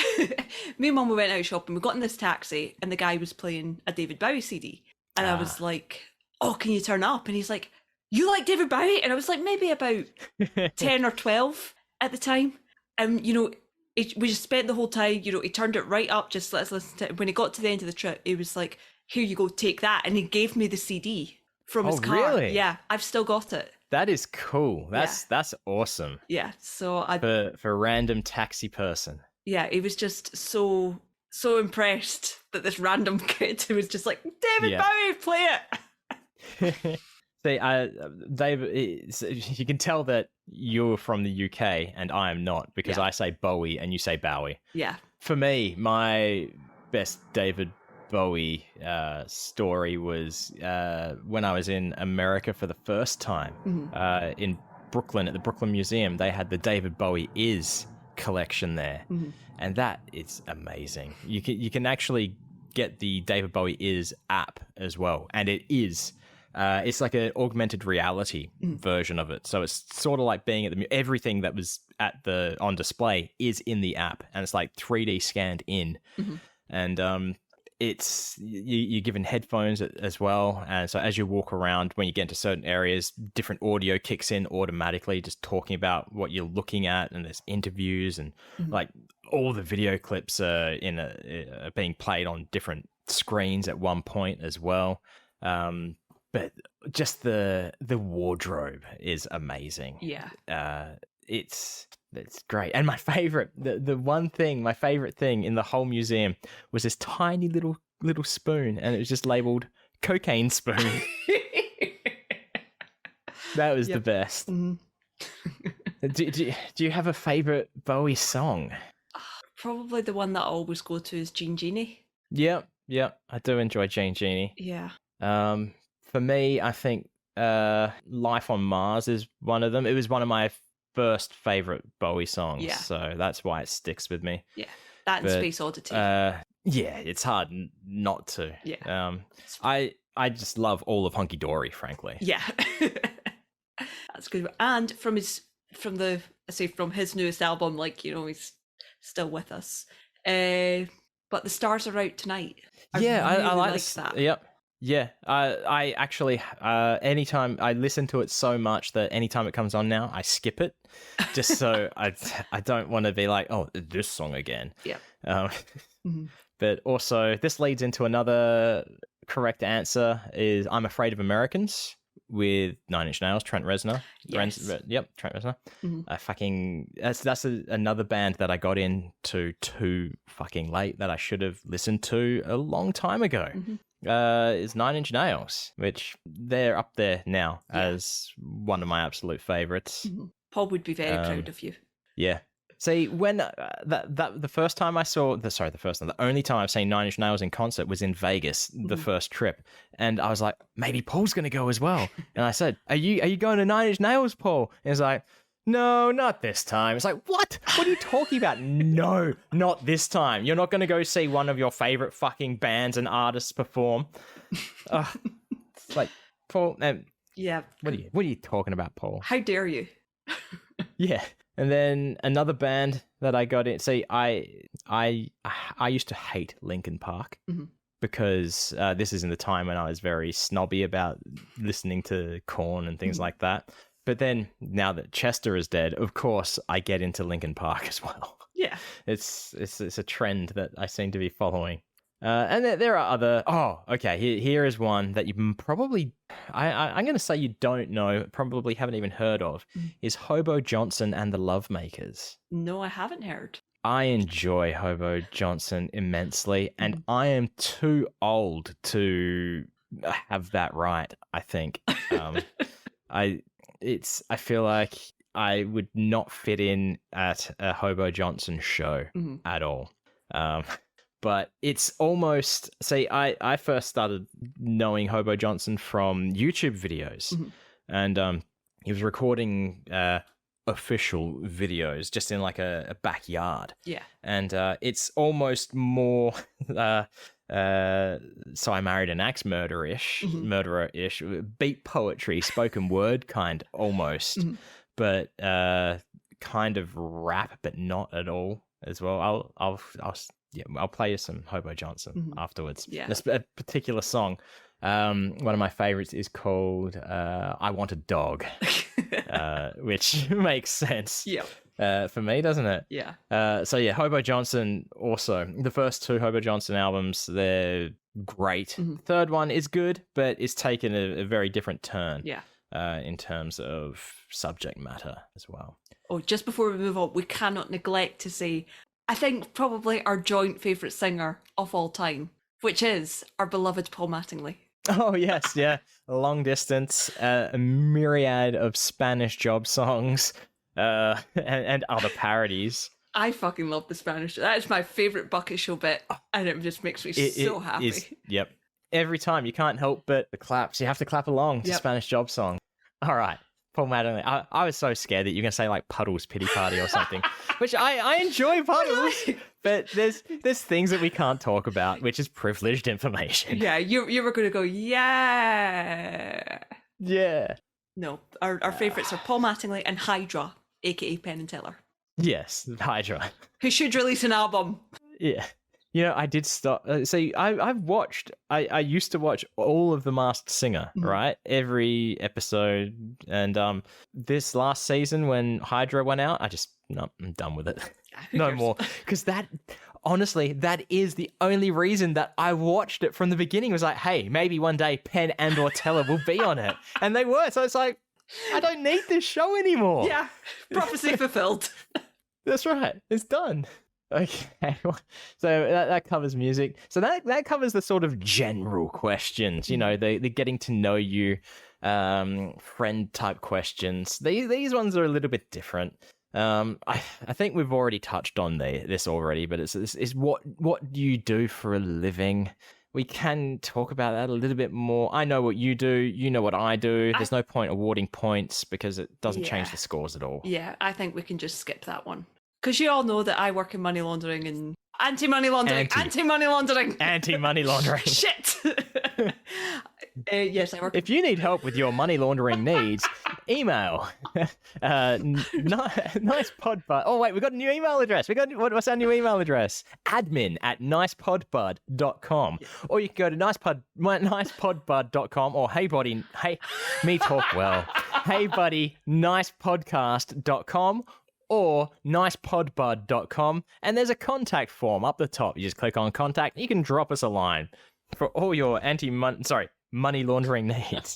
me and Mum, we went out shopping. We got in this taxi, and the guy was playing a David Bowie CD, and I was like, "Oh, can you turn up?" And he's like, "You like David Bowie?" And I was like, maybe about 10 or 12 at the time. And we just spent the whole time. He turned it right up. Just let's listen to it. When he got to the end of the trip, he was like, "Here you go, take that," and he gave me the CD from his car. Really? Yeah, I've still got it. That is cool. That's awesome. Yeah. So for a random taxi person. Yeah, it was just so so impressed that this random kid who was just like, David Bowie, play it. See, David, you can tell that you're from the UK and I am not, because I say Bowie and you say Bowie. Yeah. For me, my best David Bowie story was when I was in America for the first time. In Brooklyn, at the Brooklyn Museum, they had the David Bowie Is collection there, and that is amazing. You can actually get the David Bowie Is app as well, and it is it's like an augmented reality version of it. So it's sort of like being at the everything that was on display is in the app, and it's like 3D scanned in, and it's you're given headphones as well, and so as you walk around, when you get into certain areas, different audio kicks in automatically, just talking about what you're looking at, and there's interviews, and like all the video clips are being played on different screens at one point as well. But just the wardrobe is amazing. Yeah. It's great. And my favorite, my favorite thing in the whole museum was this tiny little spoon, and it was just labeled cocaine spoon. That was the best. Do you have a favorite Bowie song? Probably the one that I always go to is Jean Genie. Yeah, I do enjoy Jean Genie. Yeah. For me, I think Life on Mars is one of them. It was one of my first favorite Bowie songs, so that's why it sticks with me. Yeah, that and Space Oddity. Yeah, it's hard not to. Yeah. I just love all of Hunky Dory, frankly. Yeah. That's good. And from his newest album, like, you know, he's still with us. But The Stars Are Out Tonight. I really like that. Yep. Yeah, I actually, anytime I listen to it so much that anytime it comes on now, I skip it, just so I don't want to be like, oh, this song again. Yeah. But also, this leads into another correct answer is I'm Afraid of Americans with Nine Inch Nails, Trent Reznor. Yes. Trent Reznor. That's another band that I got into too fucking late that I should have listened to a long time ago. Is Nine Inch Nails, which they're up there now as one of my absolute favorites. Paul would be very proud of you. Yeah. See, when the first time I saw the only time I've seen Nine Inch Nails in concert was in Vegas, the first trip, and I was like, maybe Paul's going to go as well. And I said, "Are you going to Nine Inch Nails, Paul?" And he's like, "No, not this time." It's like, what? What are you talking about? No, not this time. You're not going to go see one of your favorite fucking bands and artists perform. It's like, Paul. Yeah. What are you talking about, Paul? How dare you? Yeah. And then another band that I got in. See, I used to hate Linkin Park because this is in the time when I was very snobby about listening to Korn and things like that. But then, now that Chester is dead, of course, I get into Linkin Park as well. Yeah. It's a trend that I seem to be following. And there are other... Oh, okay, here is one that you probably... I'm going to say you don't know, probably haven't even heard of, is Hobo Johnson and the Lovemakers. No, I haven't heard. I enjoy Hobo Johnson immensely, and I am too old to have that right, I think. I feel like I would not fit in at a Hobo Johnson show at all. But it's almost... See, I first started knowing Hobo Johnson from YouTube videos. And he was recording official videos just in like a backyard. Yeah. And it's almost more... So I Married an Axe Murderer-ish, beat poetry, spoken word kind, almost, but kind of rap, but not at all as well. I'll play you some Hobo Johnson afterwards. Yeah, a particular song. One of my favorites is called "I Want a Dog," which makes sense. Yeah. For me, doesn't it? Yeah. So yeah, Hobo Johnson also. The first two Hobo Johnson albums, they're great. Third one is good, but it's taken a very different turn. Yeah. In terms of subject matter as well. Oh, just before we move on, we cannot neglect to say I think probably our joint favourite singer of all time, which is our beloved Paul Mattingly. Oh, yes, yeah. Long Distance, a myriad of Spanish job songs, and other parodies. I fucking love the Spanish. That is my favourite Bucket Show bit, and it just makes me so happy. Yep. Every time, you can't help but the claps. You have to clap along to Spanish job song. All right. Paul Mattingly. I was so scared that you're going to say like Puddles Pity Party or something, which I enjoy Puddles, but there's things that we can't talk about, which is privileged information. Yeah, you were going to go, yeah. Yeah. No, our favourites are Paul Mattingly and Hydra, a.k.a. Penn and Teller. Yes, Hydra. Who should release an album. Yeah. You know, I did stop. I used to watch all of The Masked Singer, right? Every episode. And this last season when Hydra went out, I'm done with it. No more. Because honestly, that is the only reason that I watched it from the beginning. It was like, hey, maybe one day Penn and or Teller will be on it. And they were. So it's like, I don't need this show anymore. Yeah, prophecy fulfilled. That's right. It's done. Okay, so that covers music. So that covers the sort of general questions, you know, the getting to know you, friend type questions. These ones are a little bit different. I think we've already touched on this already, but it's what do you do for a living? We can talk about that a little bit more. I know what you do. You know what I do. There's no point awarding points because it doesn't change the scores at all. Yeah, I think we can just skip that one. Because you all know that I work in money laundering and anti-money laundering. Shit. Yes, I work. If you need help with your money laundering needs, email nicepodbud. Oh wait, we got a new email address. What's our new email address? admin@nicepodbud.com. Or you can go to nicepodbud.com or hey buddy, nicepodcast.com. or nicepodbud.com, and there's a contact form up the top. You just click on contact. You can drop us a line for all your money laundering needs.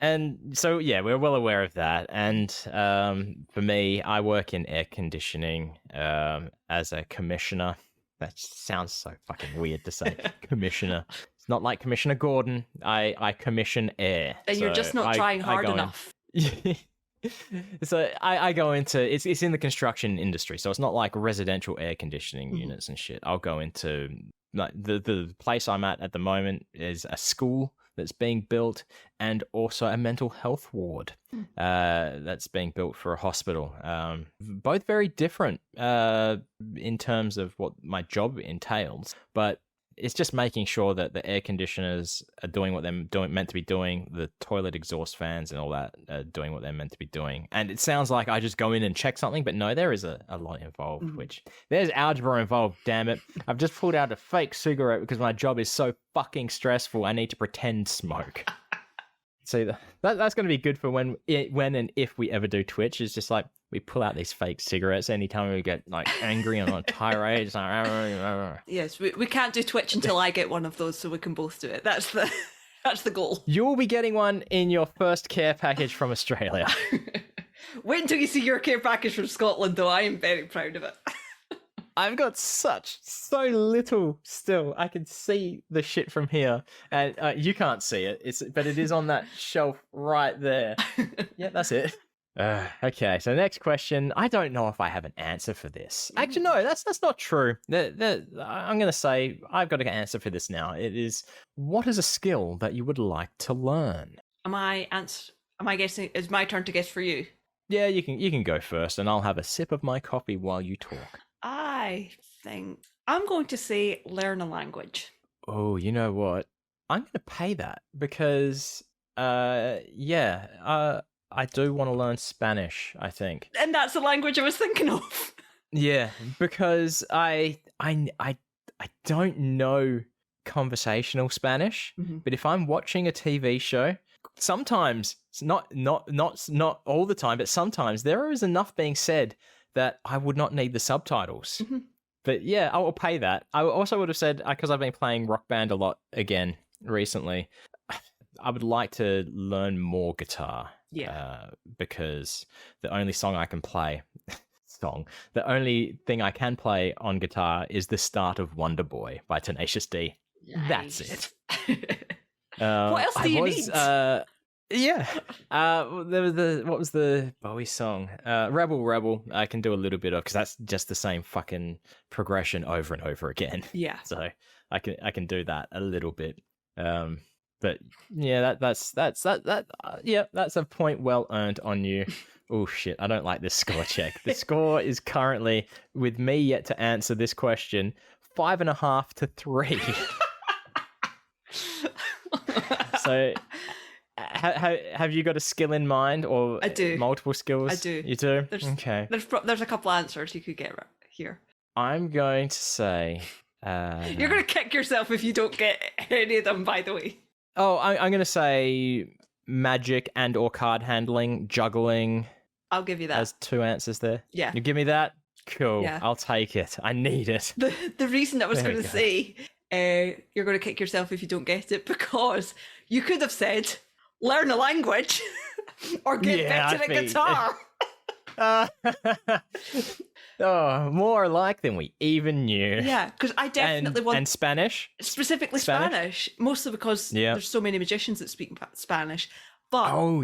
And so, yeah, we're well aware of that. And for me, I work in air conditioning as a commissioner. That sounds so fucking weird to say, commissioner. It's not like Commissioner Gordon. I commission air. And you're just not trying hard enough. So I go into it's in the construction industry, so it's not like residential air conditioning units and shit. I'll go into like the place I'm at the moment is a school that's being built and also a mental health ward that's being built for a hospital. Both very different in terms of what my job entails, but it's just making sure that the air conditioners are doing what they're meant to be doing, the toilet exhaust fans and all that are doing what they're meant to be doing. And it sounds like I just go in and check something, but no, there is a lot involved, which there's algebra involved, damn it. I've just pulled out a fake cigarette because my job is so fucking stressful, I need to pretend smoke. See, that's going to be good for when and if we ever do Twitch. It's just like we pull out these fake cigarettes anytime we get like angry and on a tirade. It's like, yes, we can't do Twitch until I get one of those, so we can both do it. That's the goal. You'll be getting one in your first care package from Australia. Wait until you see your care package from Scotland, though. I am very proud of it. I've got so little still. I can see the shit from here, and you can't see it. But it is on that shelf right there. Yeah, that's it. Okay, so next question. I don't know if I have an answer for this. Actually, no, that's not true. I'm going to say I've got an answer for this now. It is, what is a skill that you would like to learn? Am I guessing? It's my turn to guess for you. Yeah, you can go first, and I'll have a sip of my coffee while you talk. I think I'm going to say learn a language. Oh, you know what? I'm going to pay that because, I do want to learn Spanish, I think. And that's the language I was thinking of. Yeah, because I don't know conversational Spanish, but if I'm watching a TV show, sometimes, not all the time, but sometimes there is enough being said that I would not need the subtitles. But yeah, I will pay that. I also would have said, because I've been playing Rock Band a lot again recently, I would like to learn more guitar. Yeah. Because the only song I can play, song. The only thing I can play on guitar is the start of Wonder Boy by Tenacious D. Nice. That's it. What else do you need? Yeah. What was the Bowie song? Rebel. I can do a little bit of, because that's just the same fucking progression over and over again. Yeah. So I can do that a little bit. But yeah, that's a point well earned on you. Oh shit, I don't like this score check. The score is currently, with me yet to answer this question, 5.5 to 3. So, have you got a skill in mind, or I do. Multiple skills? I do. You do? Okay. There's a couple answers you could get right here. I'm going to say... You're going to kick yourself if you don't get any of them, by the way. Oh, I'm going to say magic and or card handling, juggling. I'll give you that. As 2 answers there. Yeah. You give me that? Cool. Yeah. I'll take it. I need it. The reason I was going to say you're going to kick yourself if you don't get it, because you could have said learn a language or get better at guitar. Oh, more alike than we even knew. Yeah, because I definitely want... And Spanish? Specifically Spanish. Mostly because there's so many magicians that speak Spanish. But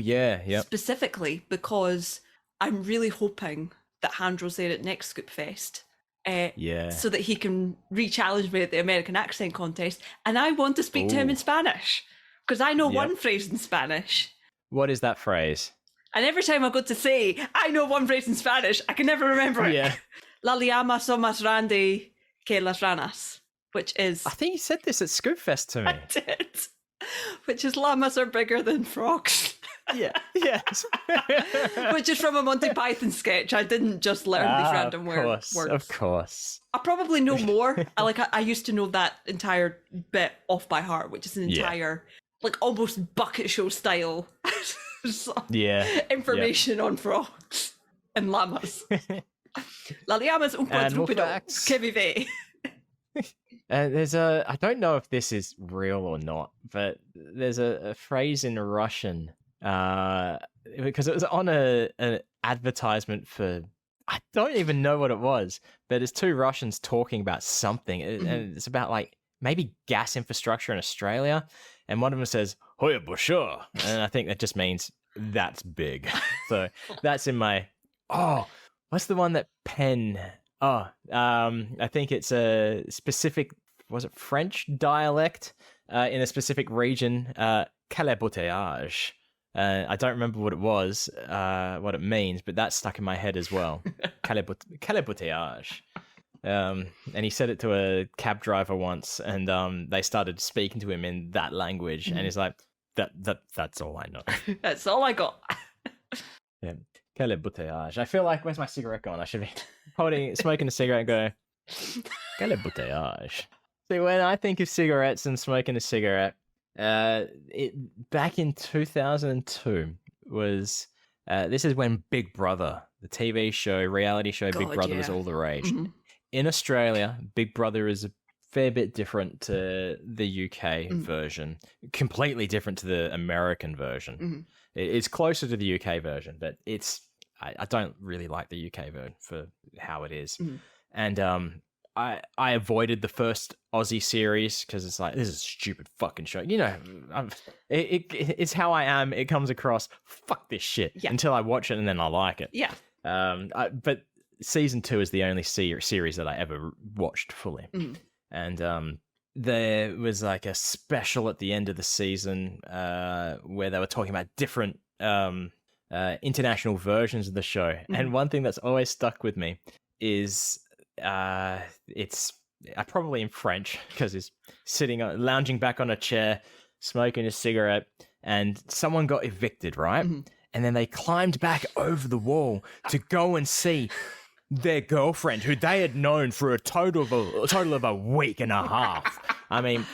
specifically because I'm really hoping that Handro's there at next Scoop Fest. So that he can re-challenge me at the American accent contest. And I want to speak to him in Spanish. Because I know one phrase in Spanish. What is that phrase? And every time I go to say, I know one phrase in Spanish, I can never remember it. Yeah. La llamas son más grande que las ranas, which is... I think you said this at Scoopfest to me. I did. Which is llamas are bigger than frogs. Yeah, yes. Which is from a Monty Python sketch. I didn't just learn these random words. Of course. I probably know more. I used to know that entire bit off by heart, which is an entire, almost bucket show style information on frogs and llamas. La llamas un quadrúpedo que vive. There's I don't know if this is real or not, but there's a phrase in Russian, because it was on an advertisement for, I don't even know what it was, but it's 2 Russians talking about something, and it's about maybe gas infrastructure in Australia, and one of them says, "Hoya Bosho," and I think that just means that's big. So that's in my, what's the one that Penn... I think it's a specific, was it French dialect in a specific region, calébouteillage. I don't remember what it was, what it means, but that stuck in my head as well. Calébouteillage. And he said it to a cab driver once, and they started speaking to him in that language, and he's like, that's all I know. That's all I got. Yeah. Calébouteillage. I feel like, where's my cigarette gone? I should be smoking a cigarette and go, calébouteillage. See, when I think of cigarettes and smoking a cigarette, back in 2002 was, this is when Big Brother, the TV show, reality show, Big Brother was all the rage. Mm-hmm. In Australia, Big Brother is a fair bit different to the UK version, completely different to the American version. Mm-hmm. It's closer to the UK version, but I don't really like the UK version for how it is. Mm. And I avoided the first Aussie series because it's like, this is a stupid fucking show. You know, it's how I am. It comes across, fuck this shit, until I watch it and then I like it. Yeah. But season 2 is the only series that I ever watched fully. Mm. And there was like a special at the end of the season where they were talking about different international versions of the show. Mm-hmm. And one thing that's always stuck with me is it's probably in French, because he's lounging back on a chair, smoking a cigarette, and someone got evicted, right? Mm-hmm. And then they climbed back over the wall to go and see their girlfriend, who they had known for a total of a week and a half. I mean,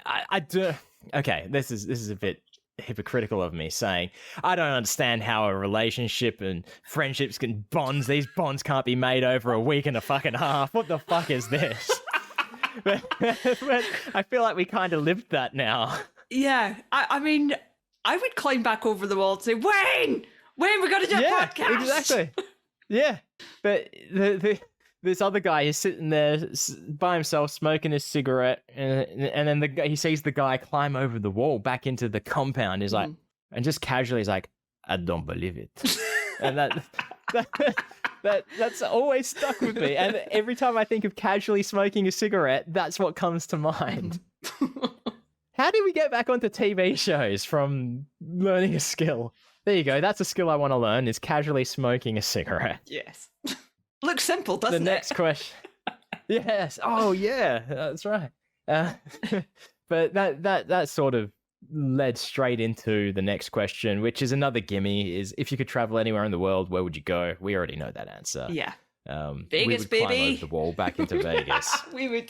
I do. Okay, this is a bit hypocritical of me saying I don't understand how a relationship and friendships can these bonds can't be made over a week and a fucking half. What the fuck is this? but I feel like we kind of lived that now. Yeah, I mean, I would climb back over the wall and say, Wayne, we got to do a podcast. Exactly. Yeah, but this other guy is sitting there by himself smoking a cigarette, and then he sees the guy climb over the wall back into the compound. He's like, and just casually he's like, I don't believe it. And that's always stuck with me. And every time I think of casually smoking a cigarette, that's what comes to mind. How do we get back onto TV shows from learning a skill? There you go. That's a skill I want to learn, is casually smoking a cigarette. Yes. Looks simple, doesn't it? The next question. Yes. Oh, yeah. That's right. But that sort of led straight into the next question, which is another gimme, is if you could travel anywhere in the world, where would you go? We already know that answer. Yeah. Vegas, we would baby. Climb over the wall back into Vegas. We would.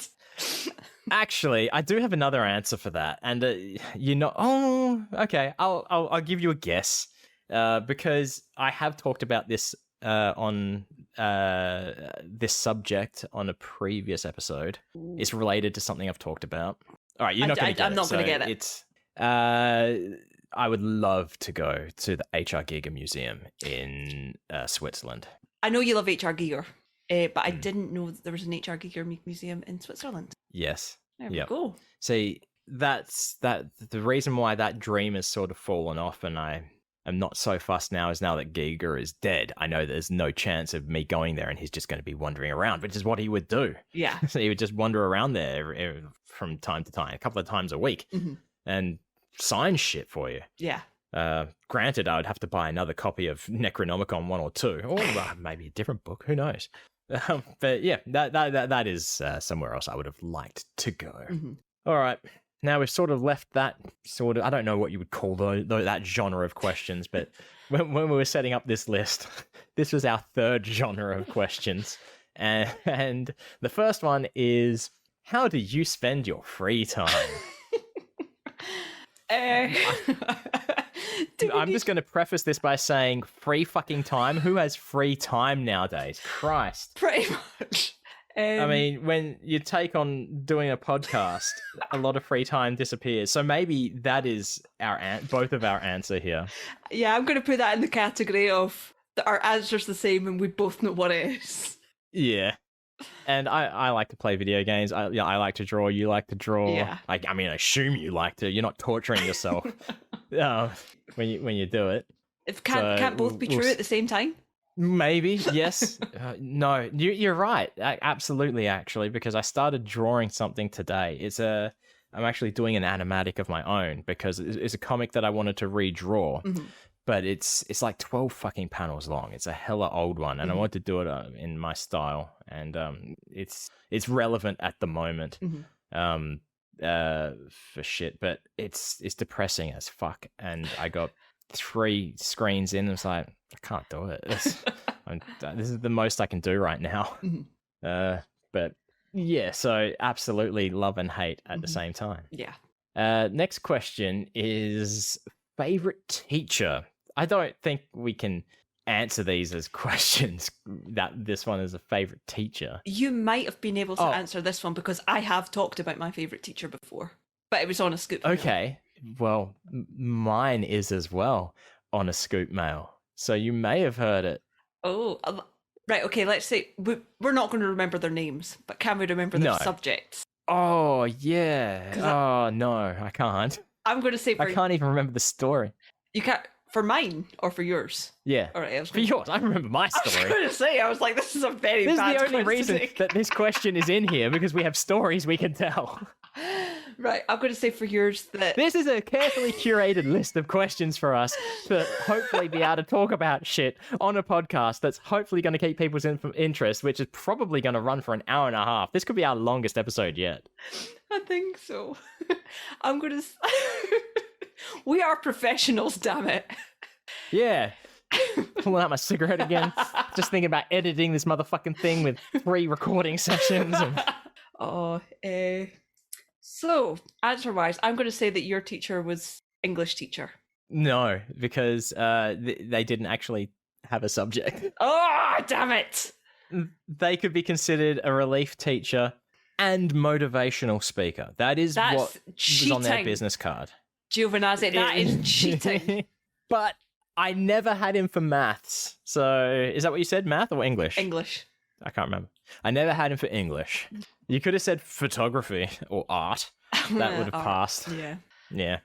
Actually, I do have another answer for that, and oh, okay. I'll give you a guess, because I have talked about this on this subject on a previous episode. Ooh. It's related to something I've talked about. All right, you're not going to get it. I'm not going to get it. It's I would love to go to the H.R. Giger Museum in Switzerland. I know you love H.R. Giger, but I didn't know that there was an H.R. Giger museum in Switzerland. Yes. There we go. See, that's the reason why that dream has sort of fallen off, and I am not so fussed now is now that Giger is dead. I know there's no chance of me going there and he's just going to be wandering around, which is what he would do. Yeah. So he would just wander around there from time to time, a couple of times a week, and sign shit for you. Yeah. Granted, I would have to buy another copy of Necronomicon 1 or 2, or maybe a different book. Who knows? But yeah, that is somewhere else I would have liked to go. All right. Now we've sort of left that sort of, I don't know what you would call that genre of questions, but when we were setting up this list, this was our third genre of questions. And the first one is, how do you spend your free time? I'm just going to preface this by saying, free fucking time? Who has free time nowadays? Christ. Pretty much. I mean, when you take on doing a podcast, a lot of free time disappears. So maybe that is both of our answer here. Yeah, I'm going to put that in the category of our answer's the same and we both know what it is. Yeah. And I like to play video games. I like to draw. You like to draw. Yeah. I mean, I assume you like to. You're not torturing yourself when you do it. Can't both be true at the same time? Maybe, yes. No, you're right. Absolutely, actually, because I started drawing something today. I'm actually doing an animatic of my own because it's a comic that I wanted to redraw. But it's like 12 fucking panels long. It's a hella old one, and I want to do it in my style, and it's relevant at the moment for shit. But it's depressing as fuck, and I got 3 screens in. It's like, I can't do it. This is the most I can do right now. But yeah, so absolutely love and hate at the same time. Yeah. Next question is favorite teacher. I don't think we can answer these as questions, that this one is a favorite teacher. You might have been able to answer this one because I have talked about my favorite teacher before, but it was on a scoop mail. Okay, well, mine is as well on a scoop mail, so you may have heard it. Oh, right, okay, let's say we're not going to remember their names, but can we remember their subjects? Oh, yeah. No, I can't. I'm going to say I can't even remember the story. You can't... For mine or for yours? Yeah. All right. For yours. I remember my story. I was going to say, I was like, this is a very bad question. This is the only reason that this question is in here, because we have stories we can tell. Right. I'm going to say for yours that... This is a carefully curated list of questions for us to hopefully be able to talk about shit on a podcast that's hopefully going to keep people's interest, which is probably going to run for an hour and a half. This could be our longest episode yet. I think so. I'm going to... We are professionals, damn it. Yeah. Pulling out my cigarette again. Just thinking about editing this motherfucking thing with 3 recording sessions. So, answer-wise, I'm going to say that your teacher was English teacher. No, because they didn't actually have a subject. Oh, damn it. They could be considered a relief teacher and motivational speaker. That's what cheating. was on their business card. Giovinazzi, that is cheating. But I never had him for maths. So is that what you said, math or English? English. I can't remember. I never had him for English. You could have said photography or art. That would have passed. Yeah.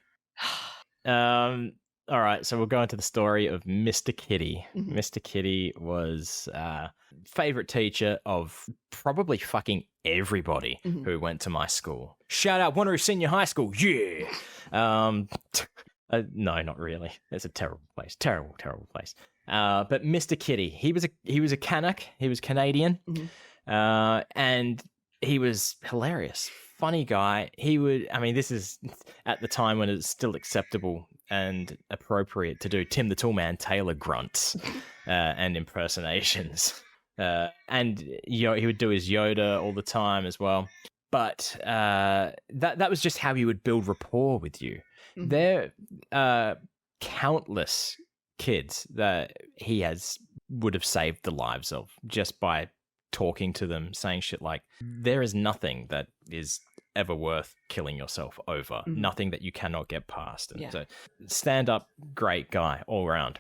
All right, so we'll go into the story of Mr. Kitty. Mr. Kitty was favorite teacher of probably fucking everybody who went to my school. Shout out Wanneroo Senior High School, yeah! No, not really. It's a terrible place. Terrible place. But Mr. Kitty, he was a Canuck. He was Canadian, and he was hilarious, funny guy. This is at the time when it's still acceptable and appropriate to do Tim the Toolman Taylor grunts and impersonations, and he would do his Yoda all the time as well. But that was just how he would build rapport with you. There countless kids that he would have saved the lives of just by talking to them, saying shit like, there is nothing that is ever worth killing yourself over, nothing that you cannot get past. And so stand up, great guy all around.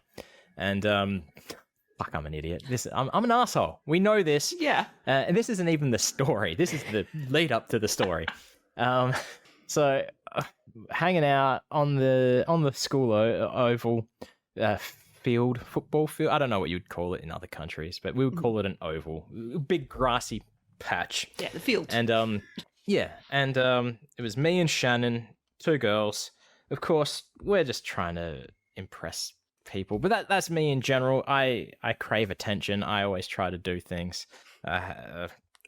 And fuck, I'm an idiot. I'm an asshole. We know this. Yeah. And this isn't even the story. This is the lead up to the story. So hanging out on the school oval football field. I don't know what you'd call it in other countries, but we would call it an oval, big grassy patch. Yeah, the field. And it was me and Shannon, two girls. Of course, we're just trying to impress people, but that's me in general. I crave attention. I always try to do things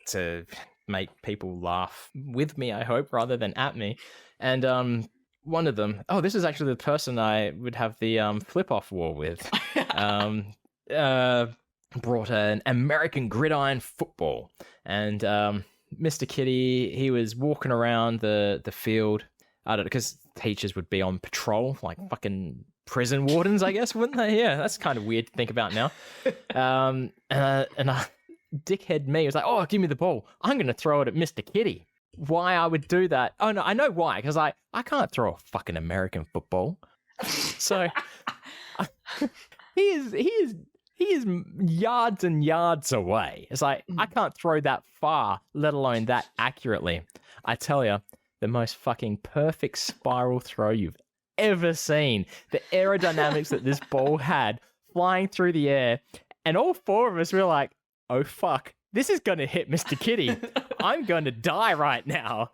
to make people laugh with me, I hope, rather than at me. And one of them, this is actually the person I would have the flip-off war with, brought an American gridiron football. And Mr. Kitty, he was walking around the field. I don't know, because teachers would be on patrol, like fucking prison wardens, I guess, wouldn't they? Yeah, that's kind of weird to think about now. And dickhead me was like, give me the ball. I'm going to throw it at Mr. Kitty. Why I would do that? Oh, no, I know why. Because I can't throw a fucking American football. So he is yards and yards away. It's like, I can't throw that far, let alone that accurately. I tell you, the most fucking perfect spiral throw you've ever seen. The aerodynamics that this ball had flying through the air. And all four of us were like, oh, fuck. This is going to hit Mr. Kitty. I'm going to die right now.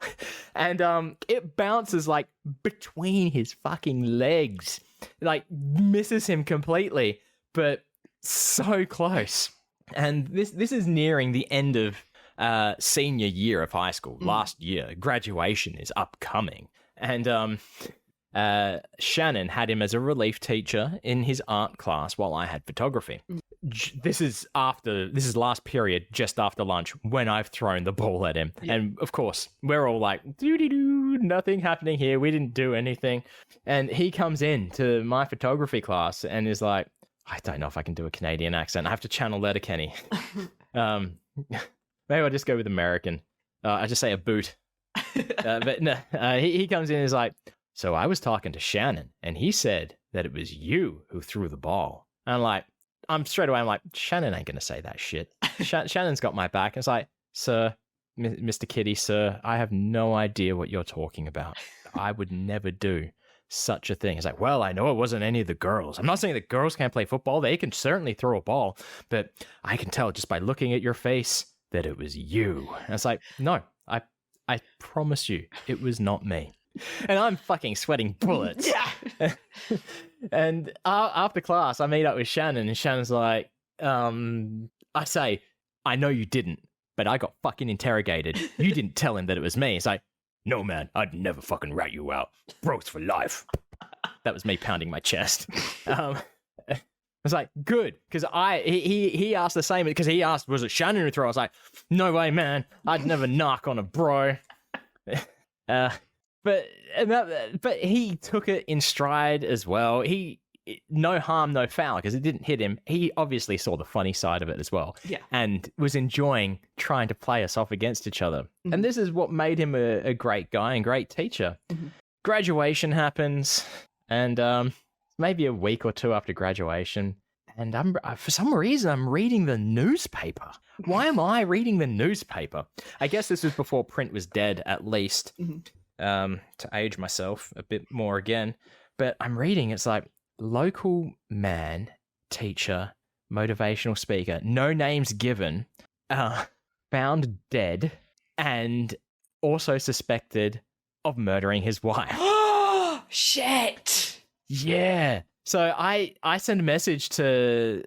And it bounces like between his fucking legs. Like misses him completely, but so close. And this is nearing the end of senior year of high school. Last year, graduation is upcoming. And Shannon had him as a relief teacher in his art class while I had photography. This is last period, just after lunch, when I've thrown the ball at him. Yeah. And of course, we're all like, doo-dee-doo, nothing happening here. We didn't do anything. And he comes in to my photography class and is like, I don't know if I can do a Canadian accent. I have to channel Letterkenny. Maybe I'll just go with American. I just say a boot. But no, he comes in and is like, so I was talking to Shannon and he said that it was you who threw the ball. And I'm straight away, I'm like, Shannon ain't going to say that shit. Shannon's got my back. It's like, sir, Mr. Kitty, sir, I have no idea what you're talking about. I would never do such a thing. It's like, well, I know it wasn't any of the girls. I'm not saying that girls can't play football. They can certainly throw a ball, but I can tell just by looking at your face that it was you. And it's like, no, I promise you, it was not me. And I'm fucking sweating bullets. Yeah. And after class, I meet up with Shannon, and Shannon's like, I say, I know you didn't, but I got fucking interrogated. You didn't tell him that it was me. It's like, no, man, I'd never fucking rat you out. Bros for life. That was me pounding my chest. I was like, good, because he asked the same, because he asked, was it Shannon who threw? I was like, no way, man. I'd never knock on a bro. But he took it in stride as well. No harm, no foul, because it didn't hit him. He obviously saw the funny side of it as well. Yeah. And was enjoying trying to play us off against each other. Mm-hmm. And this is what made him a great guy and great teacher. Mm-hmm. Graduation happens, and maybe a week or two after graduation, and for some reason I'm reading the newspaper. Why am I reading the newspaper? I guess this was before print was dead, at least, to age myself a bit more again. But I'm reading, it's like, local man, teacher, motivational speaker, no names given, found dead and also suspected of murdering his wife. Oh, shit. Yeah. So I sent a message to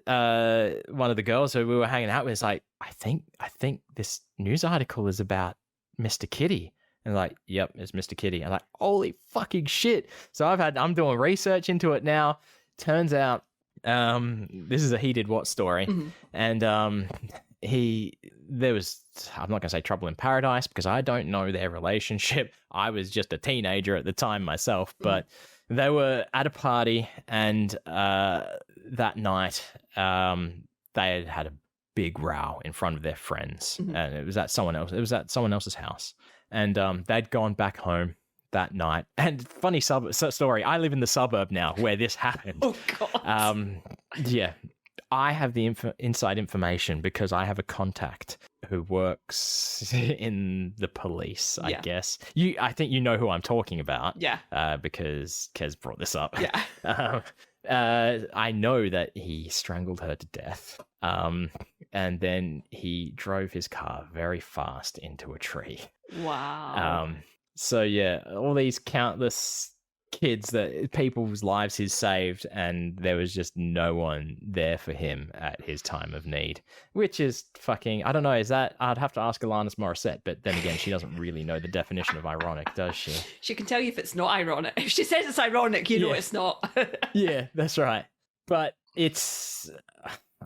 one of the girls who we were hanging out with. It's like, I think this news article is about Mr. Kitty. And like, yep, it's Mr. Kitty. I'm like, holy fucking shit. So I'm doing research into it now. Turns out this is a he did what story. And there was, I'm not going to say trouble in paradise because I don't know their relationship. I was just a teenager at the time myself, but they were at a party, and that night they had a big row in front of their friends, and it was at someone else's house, and they'd gone back home that night. And funny story, I live in the suburb now where this happened. Oh God. Yeah. I have the inside information because I have a contact who works in the police, I guess. I think you know who I'm talking about. Yeah. Because Kez brought this up. Yeah. I know that he strangled her to death. And then he drove his car very fast into a tree. Wow. So yeah, all these countless kids people's lives he's saved, and there was just no one there for him at his time of need, which is fucking, I don't know, is that, I'd have to ask Alanis Morissette, but then again, she doesn't really know the definition of ironic, does she? She can tell you if it's not ironic. If she says it's ironic, you know it's not. Yeah, that's right. But it's,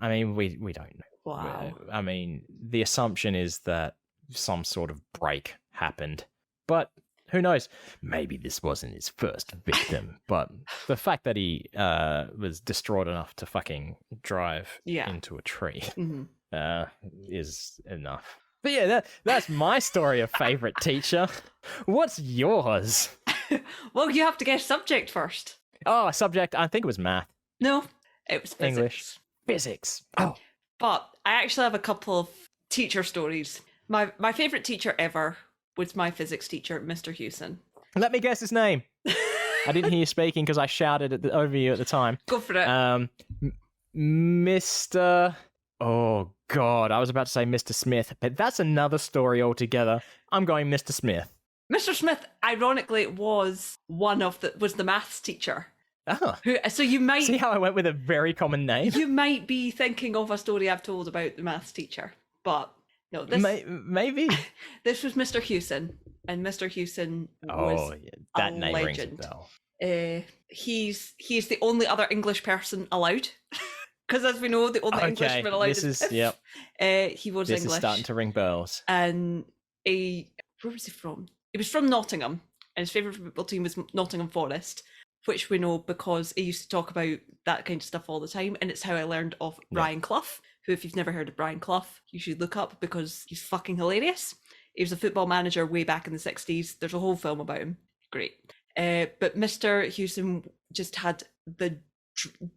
I mean, we don't know. Wow. I mean, the assumption is that some sort of break happened, but who knows? Maybe this wasn't his first victim, but the fact that he was distraught enough to fucking drive into a tree is enough. But yeah, that's my story of favorite teacher. What's yours? Well, you have to guess subject first. Oh, subject. I think it was math. No, it was physics. English. Physics. Oh. But I actually have a couple of teacher stories. My favorite teacher ever was my physics teacher, Mr. Hewson. Let me guess his name. I didn't hear you speaking because I shouted over you at the time. Go for it. Mr. Oh, God. I was about to say Mr. Smith, but that's another story altogether. I'm going Mr. Smith. Mr. Smith, ironically, was the maths teacher. Oh. So you might... See how I went with a very common name? You might be thinking of a story I've told about the maths teacher, but... No, maybe this was Mr. Hewson, and Mr. Hewson was that a name legend. Rings a bell. He's the only other English person allowed, because as we know, the only Englishman allowed is yep. He was this English. Is starting to ring bells. And where was he from? He was from Nottingham, and his favourite football team was Nottingham Forest, which we know because he used to talk about that kind of stuff all the time, and it's how I learned of Brian Clough. Who, if you've never heard of Brian Clough, you should look up because he's fucking hilarious. He was a football manager way back in the 60s. There's a whole film about him. Great. But Mr. Hewson just had the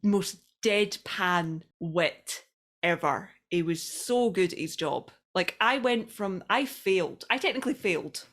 most deadpan wit ever. He was so good at his job. Like, I technically failed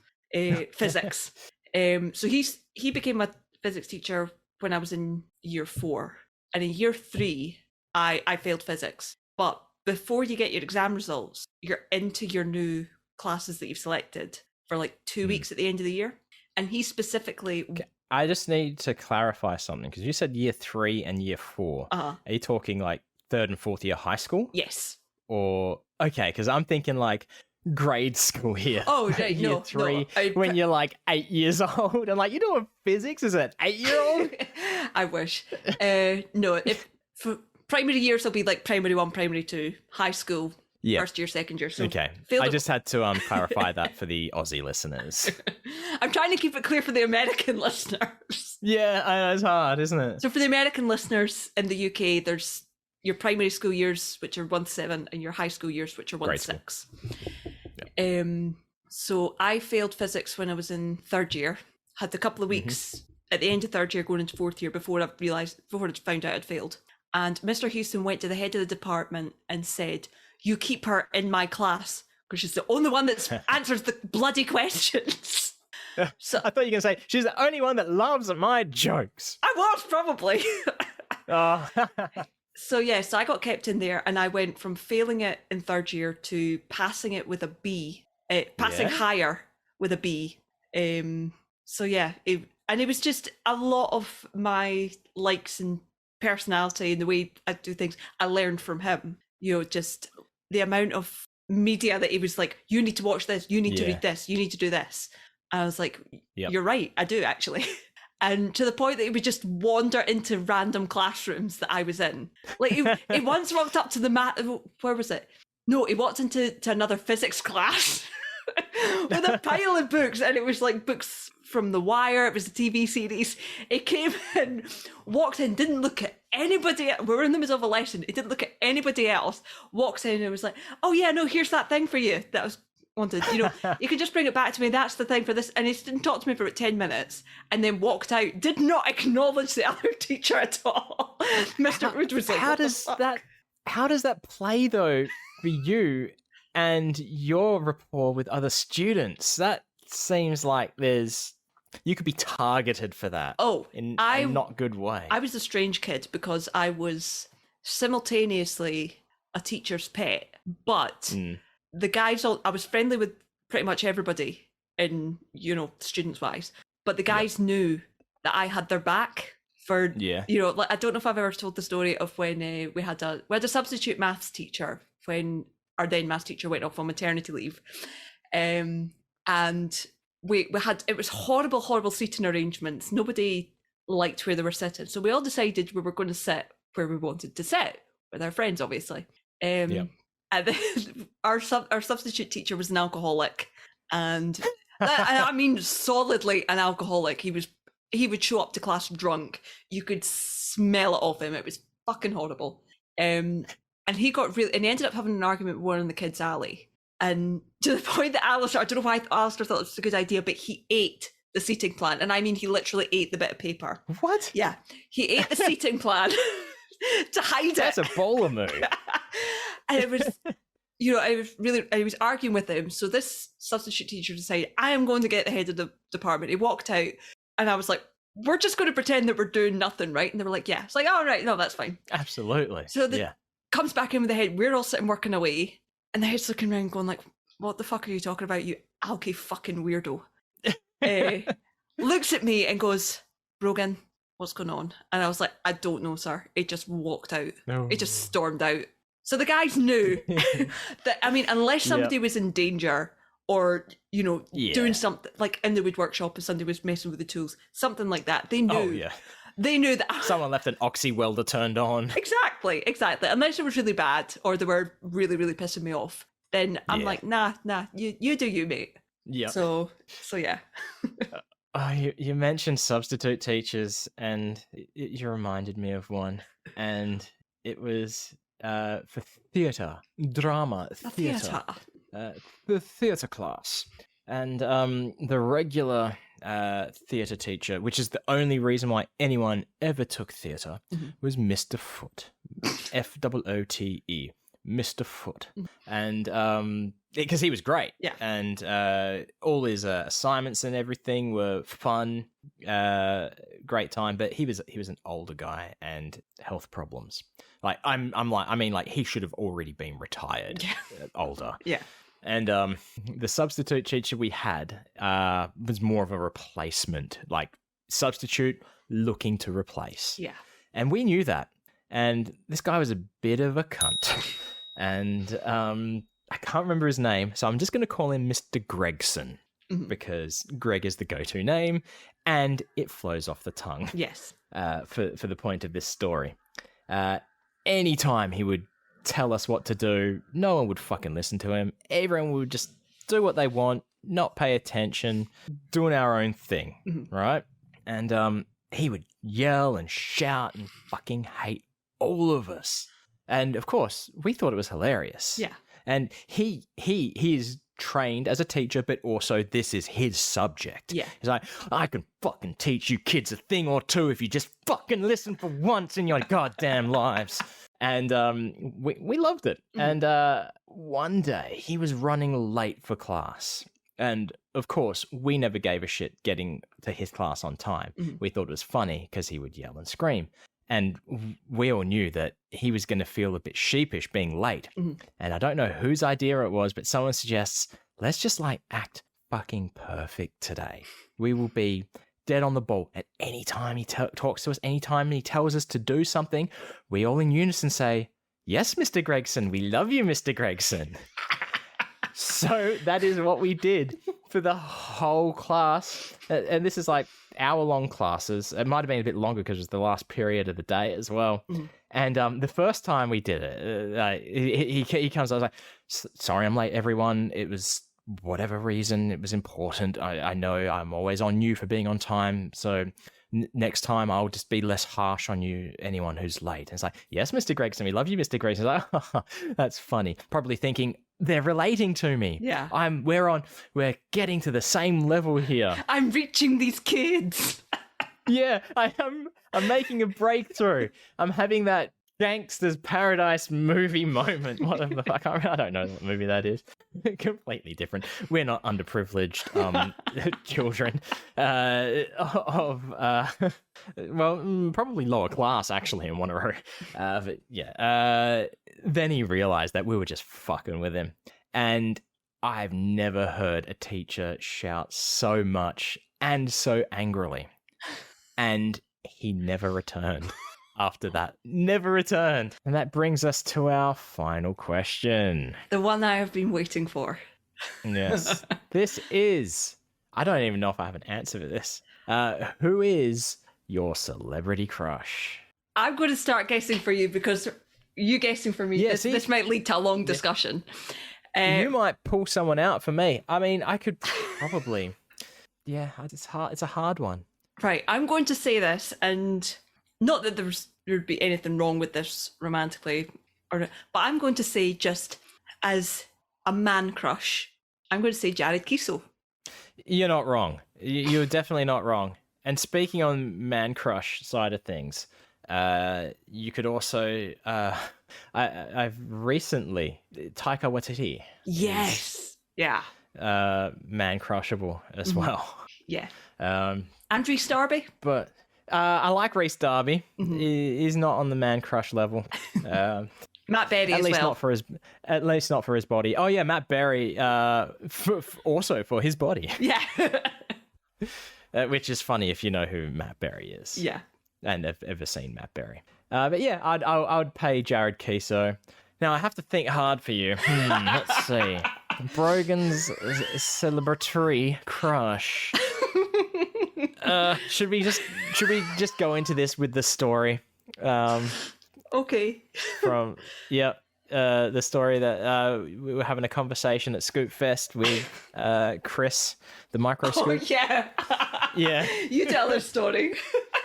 physics. So he became a physics teacher when I was in year 4. And in year 3, I failed physics. But before you get your exam results, you're into your new classes that you've selected for like 2 weeks at the end of the year. And he specifically... I just need to clarify something, because you said year 3 and year 4. Uh-huh. Are you talking like 3rd and 4th year high school? Yes. Or, okay, because I'm thinking like grade school here. Oh, right, year 3, when you're like 8 years old. I'm like, you're doing physics as an 8-year-old? I wish. No, if... Primary years will be like primary 1, primary 2, high school, first year, second year. So okay, I just had to clarify that for the Aussie listeners. I'm trying to keep it clear for the American listeners. Yeah, I know, it's hard, isn't it? So for the American listeners in the UK, there's your primary school years, which are 1 to 7, and your high school years, which are 1 to 6. Yep. So I failed physics when I was in 3rd year. Had a couple of weeks at the end of third year going into fourth year before I found out I'd failed. And Mr. Houston went to the head of the department and said, "You keep her in my class because she's the only one that answers the bloody questions." So I thought you were going to say, "She's the only one that loves my jokes." I was, probably. Oh. So I got kept in there, and I went from failing it in third year to passing it with a B, passing higher with a B. It was just a lot of my likes and personality and the way I do things I learned from him. Just the amount of media that he was like, "You need to watch this, you need to read this, you need to do this." I was like, "You're right, I do actually." And to the point that he would just wander into random classrooms that I was in. Like he once walked up to the where was it? No, he walked into another physics class with a pile of books, and it was like books from The Wire. It was a TV series. He came in, walked in, didn't look at anybody. We were in the middle of a lesson. He didn't look at anybody else. Walks in and was like, "Oh yeah, no, here's that thing for you that I was wanted. You can just bring it back to me. That's the thing for this." And he didn't talk to me for about 10 minutes, and then walked out. Did not acknowledge the other teacher at all. Mr. Wood was like, how does that play though for you and your rapport with other students? That seems like you could be targeted for that. In a not good way. I was a strange kid because I was simultaneously a teacher's pet, but the guys I was friendly with pretty much everybody in, students wise, but the guys knew that I had their back for, like, I don't know if I've ever told the story of when we had a substitute maths teacher when our then maths teacher went off on maternity leave. And we had, it was horrible seating arrangements. Nobody liked where they were sitting. So we all decided we were going to sit where we wanted to sit with our friends, obviously. And then our substitute teacher was an alcoholic, and I mean solidly an alcoholic. He would show up to class drunk. You could smell it off him. It was fucking horrible. And he ended up having an argument with one in the kids' alley. And to the point that Alistair, I don't know why Alistair thought it was a good idea, but he ate the seating plan. And I mean, he literally ate the bit of paper. What? Yeah. He ate the seating plan to hide That's it. That's a bowler move. And it was, I was arguing with him. So this substitute teacher decided, I am going to get the head of the department. He walked out, and I was like, "We're just going to pretend that we're doing nothing, right?" And they were like, "Yeah." It's like, "Oh, right, no, that's fine." Absolutely. So comes back in with the head. We're all sitting working away, and the head's looking around going like, "What the fuck are you talking about, you alky fucking weirdo?" Looks at me and goes, "Brogan, what's going on?" And I was like, "I don't know, sir." It just walked out. No. It just stormed out. So the guys knew that, I mean, unless somebody was in danger or, doing something like in the wood workshop, if somebody was messing with the tools, something like that, they knew. Oh, yeah. They knew that someone left an oxy welder turned on. Exactly. Unless it was really bad or they were really, really pissing me off, then I'm like, nah, you do you, mate. Yeah. So yeah. You mentioned substitute teachers, and you reminded me of one, and it was for theatre, drama, theatre, the theatre class, and the regular theatre teacher, which is the only reason why anyone ever took theatre, was Mr. Foote, Foote, Mr. Foote, and because he was great, and all his assignments and everything were fun, great time. But he was an older guy and health problems. Like I mean, he should have already been retired, older. Yeah. And the substitute teacher we had was more of a replacement, like substitute looking to replace. Yeah. And we knew that. And this guy was a bit of a cunt. And I can't remember his name, so I'm just going to call him Mr. Gregson, because Greg is the go-to name, and it flows off the tongue. Yes. For the point of this story. Anytime he would tell us what to do, no one would fucking listen to him. Everyone would just do what they want, not pay attention, doing our own thing, right? And he would yell and shout and fucking hate all of us. And of course, we thought it was hilarious. Yeah. And he is trained as a teacher, but also this is his subject. Yeah. He's like, I can fucking teach you kids a thing or two if you just fucking listen for once in your goddamn lives. And we loved it. And one day he was running late for class. And of course, we never gave a shit getting to his class on time. We thought it was funny because he would yell and scream. And we all knew that he was going to feel a bit sheepish being late. And I don't know whose idea it was, but someone suggests, let's just like act fucking perfect today. We will be dead on the ball at any time he talks to us, any time he tells us to do something. We all in unison say, yes, Mr. Gregson, we love you, Mr. Gregson. So that is what we did for the whole class. And this is like hour-long classes. It might have been a bit longer because it was the last period of the day as well. And the first time we did it, he comes, I was like, sorry, I'm late, everyone. It was whatever reason, it was important. I know I'm always on you for being on time. So next time I'll just be less harsh on you, anyone who's late. And it's like, yes, Mr. Gregson, we love you, Mr. Gregson. It's like, oh, that's funny. Probably thinking, they're relating to me. Yeah. We're getting to the same level here. I'm reaching these kids. Yeah, I'm making a breakthrough. I'm having that Gangster's Paradise movie moment. What the fuck? I don't know what movie that is. Completely different. We're not underprivileged children probably lower class actually in Wanneroo. But yeah. Then he realized that we were just fucking with him, and I've never heard a teacher shout so much and so angrily, and he never returned. After that, never returned. And that brings us to our final question. The one I have been waiting for. Yes. This is, I don't even know if I have an answer for this. Who is your celebrity crush? I'm going to start guessing for you because you guessing for me, this might lead to a long discussion. You might pull someone out for me. I mean, I could probably, it's hard. It's a hard one. Right, I'm going to say this, and not that there'd be anything wrong with this romantically, but I'm going to say just as a man crush, I'm going to say Jared Kiso. You're not wrong. You're definitely not wrong. And speaking on man crush side of things, you could also, I've recently, Taika Waititi. Yes. Yeah. Man crushable as well. Yeah. And Rhys Darby. But I like Rhys Darby. He's not on the man crush level. Matt Berry at as least well. At least not for his body. Oh yeah, Matt Berry. Also for his body. Yeah. Which is funny if you know who Matt Berry is. Yeah. And have ever seen Matt Berry. But yeah, I'd pay Jared Kiso. Now I have to think hard for you. Let's see. Brogan's celebratory crush. Should we just go into this with the story? Okay. The story that we were having a conversation at Scoop Fest with Chris, the micro scoop. Oh yeah. Yeah. You tell the story.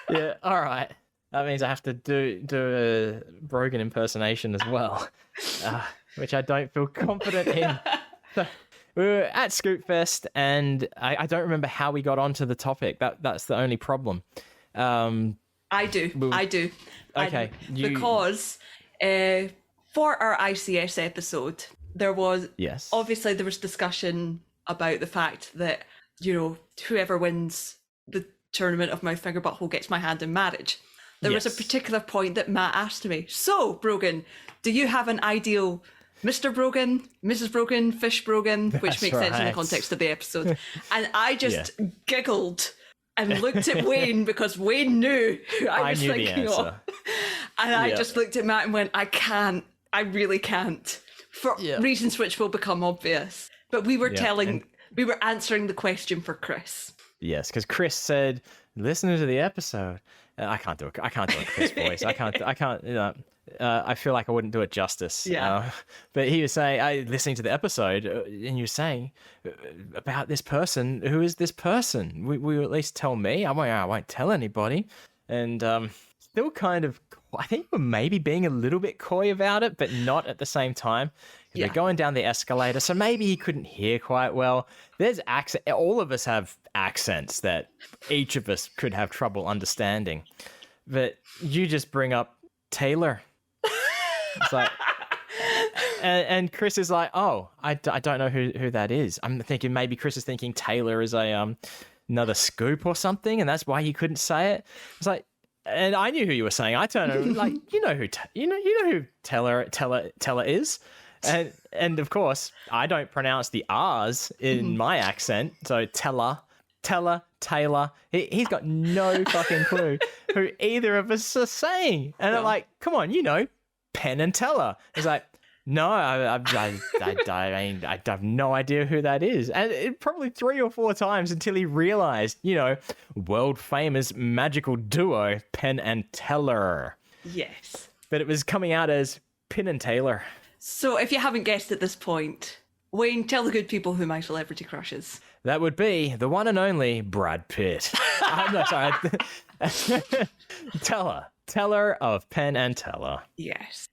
Yeah. All right. That means I have to do a Brogan impersonation as well, which I don't feel confident in. So, we were at Scoop Fest, and I don't remember how we got onto the topic. That's the only problem. I do. Okay. Because for our ICS episode, there was discussion about the fact that, whoever wins the tournament of Mouth, Finger, Butthole gets my hand in marriage. There was a particular point that Matt asked me, so, Brogan, do you have an ideal Mr. Brogan, Mrs. Brogan, Fish Brogan, which makes sense in the context of the episode. And I just giggled and looked at Wayne because Wayne knew who I was thinking of. And I just looked at Matt and went, I really can't, for reasons which will become obvious. But we were we were answering the question for Chris. Yes, because Chris said, listening to the episode, I can't do a Chris voice. I can't, I feel like I wouldn't do it justice. Yeah. But he was saying, listening to the episode, and you were saying about this person. Who is this person? Will you at least tell me? I won't tell anybody. And still kind of, I think we're maybe being a little bit coy about it, but not at the same time. Yeah. We're going down the escalator, so maybe he couldn't hear quite well. There's accent. All of us have accents that each of us could have trouble understanding. But you just bring up Taylor. It's like, and Chris is like, oh, I don't know who that is. I'm thinking maybe Chris is thinking Taylor is a another scoop or something, and that's why he couldn't say it. It's like, and I knew who you were saying. I turned over, like, you know who Taylor is. And of course, I don't pronounce the R's in my accent. So Teller, Taylor. He's got no fucking clue who either of us are saying. And I'm like, come on, Penn and Teller. He's like, no, I have no idea who that is. And it probably 3 or 4 times until he realized, world famous magical duo, Penn and Teller. Yes. But it was coming out as Penn and Taylor. So if you haven't guessed at this point, Wayne, tell the good people who my celebrity crush is. That would be the one and only Brad Pitt. I'm not sorry. Teller of Penn and Teller. Yes.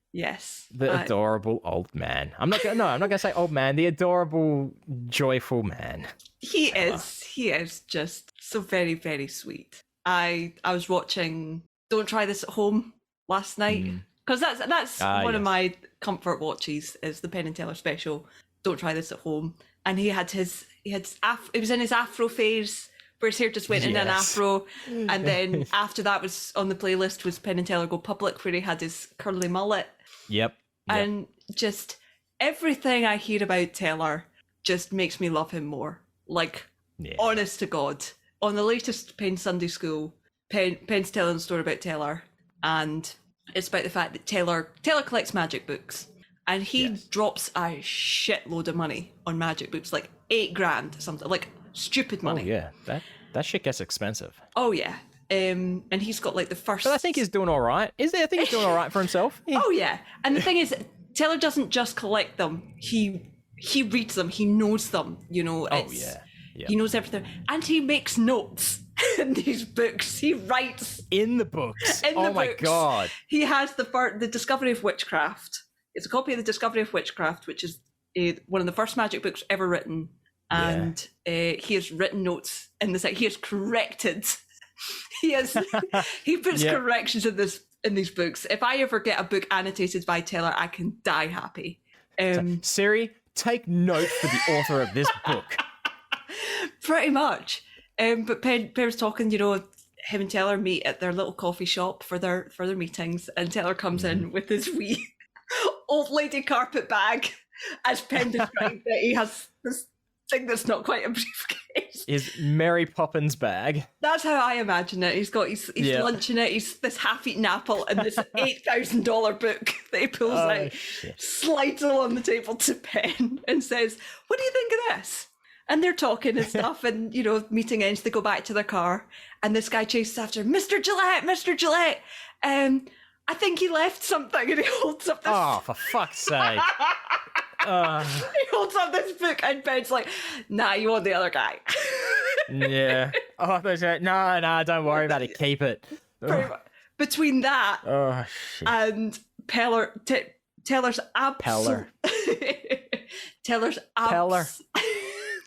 The adorable old man. I'm not gonna say old man. The adorable, joyful man. He is just so very, very sweet. I was watching Don't Try This at Home last night. Because that's one of my comfort watches is the Penn and Teller special. Don't Try This at Home, and he was in his afro phase where his hair just went in an afro, and then after that was on the playlist was Penn and Teller Go Public, where he had his curly mullet. Yep. And just everything I hear about Teller just makes me love him more. Like, honest to God, on the latest Penn Sunday School, Penn's telling a story about Teller, and it's about the fact that Taylor collects magic books, and he drops a shitload of money on magic books, like $8,000 something, like stupid money. Oh yeah, that shit gets expensive. Oh yeah, and he's got like the first. But I think he's doing all right. I think he's doing all right for himself. Oh yeah, and the thing is, Taylor doesn't just collect them; he reads them, he knows them. He knows everything, and he makes notes in these books. He writes in the books. Oh my God! He has the Discovery of Witchcraft. It's a copy of the Discovery of Witchcraft, which is one of the first magic books ever written. And he has written notes in this. He has corrected. He puts corrections in these books. If I ever get a book annotated by Taylor, I can die happy. Siri, take note for the author of this book. Pretty much. But Penn was talking, him and Taylor meet at their little coffee shop for their meetings, and Taylor comes in with his wee old lady carpet bag, as Penn described it. He has this thing that's not quite a briefcase. His Mary Poppins bag. That's how I imagine it. He's got his lunch in it. He's this half-eaten apple and this $8,000 book that he pulls out, slides it on the table to Penn, and says, "What do you think of this?" And they're talking and stuff, and meeting ends. They go back to their car, and this guy chases after Mr. Gillette. I think he left something, and he holds up this. Oh, for fuck's sake! He holds up this book, and Ben's like, "Nah, you want the other guy." Yeah. Oh, no, don't worry about it. Keep it. Between that and Taylor's Peller. Taylor's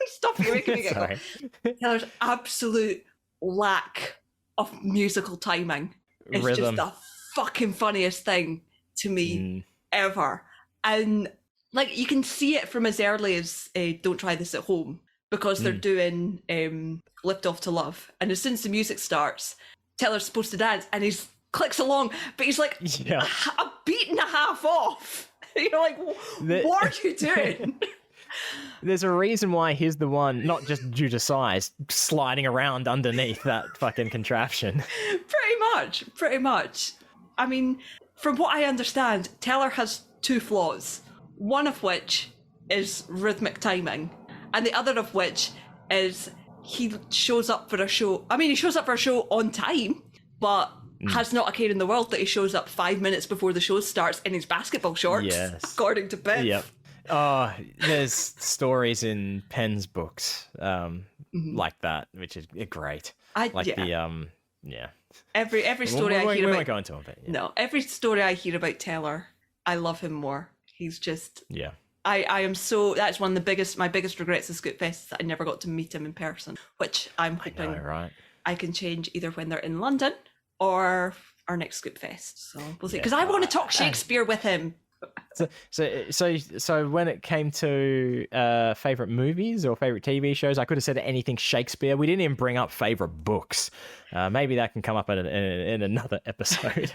Stop, you're making me get go. Taylor's absolute lack of musical timing is just the fucking funniest thing to me ever. And like, you can see it from as early as Don't Try This at Home, because they're doing Lift Off to Love, and as soon as the music starts, Taylor's supposed to dance, and he clicks along, but he's like a beat and a half off. You're like, what are you doing? There's a reason why he's the one, not just due to size, sliding around underneath that fucking contraption. Pretty much. I mean, from what I understand, Taylor has 2 flaws. One of which is rhythmic timing, and the other of which is he shows up for a show. I mean, he shows up for a show on time, but has not a care in the world that he shows up 5 minutes before the show starts in his basketball shorts, according to Biff. Yep. Oh, there's stories in Penn's books like that, which is great. Every story I hear we about... won't go into it. Yeah. No, every story I hear about Taylor, I love him more. He's just... Yeah. I am so... That's one of my biggest regrets of Scoop Fest is that I never got to meet him in person, which I'm hoping I can change either when they're in London or our next Scoop Fest. So we'll see. Because I want to talk Shakespeare with him. So when it came to favorite movies or favorite TV shows, I could have said anything Shakespeare. We didn't even bring up favorite books. Maybe that can come up in another episode.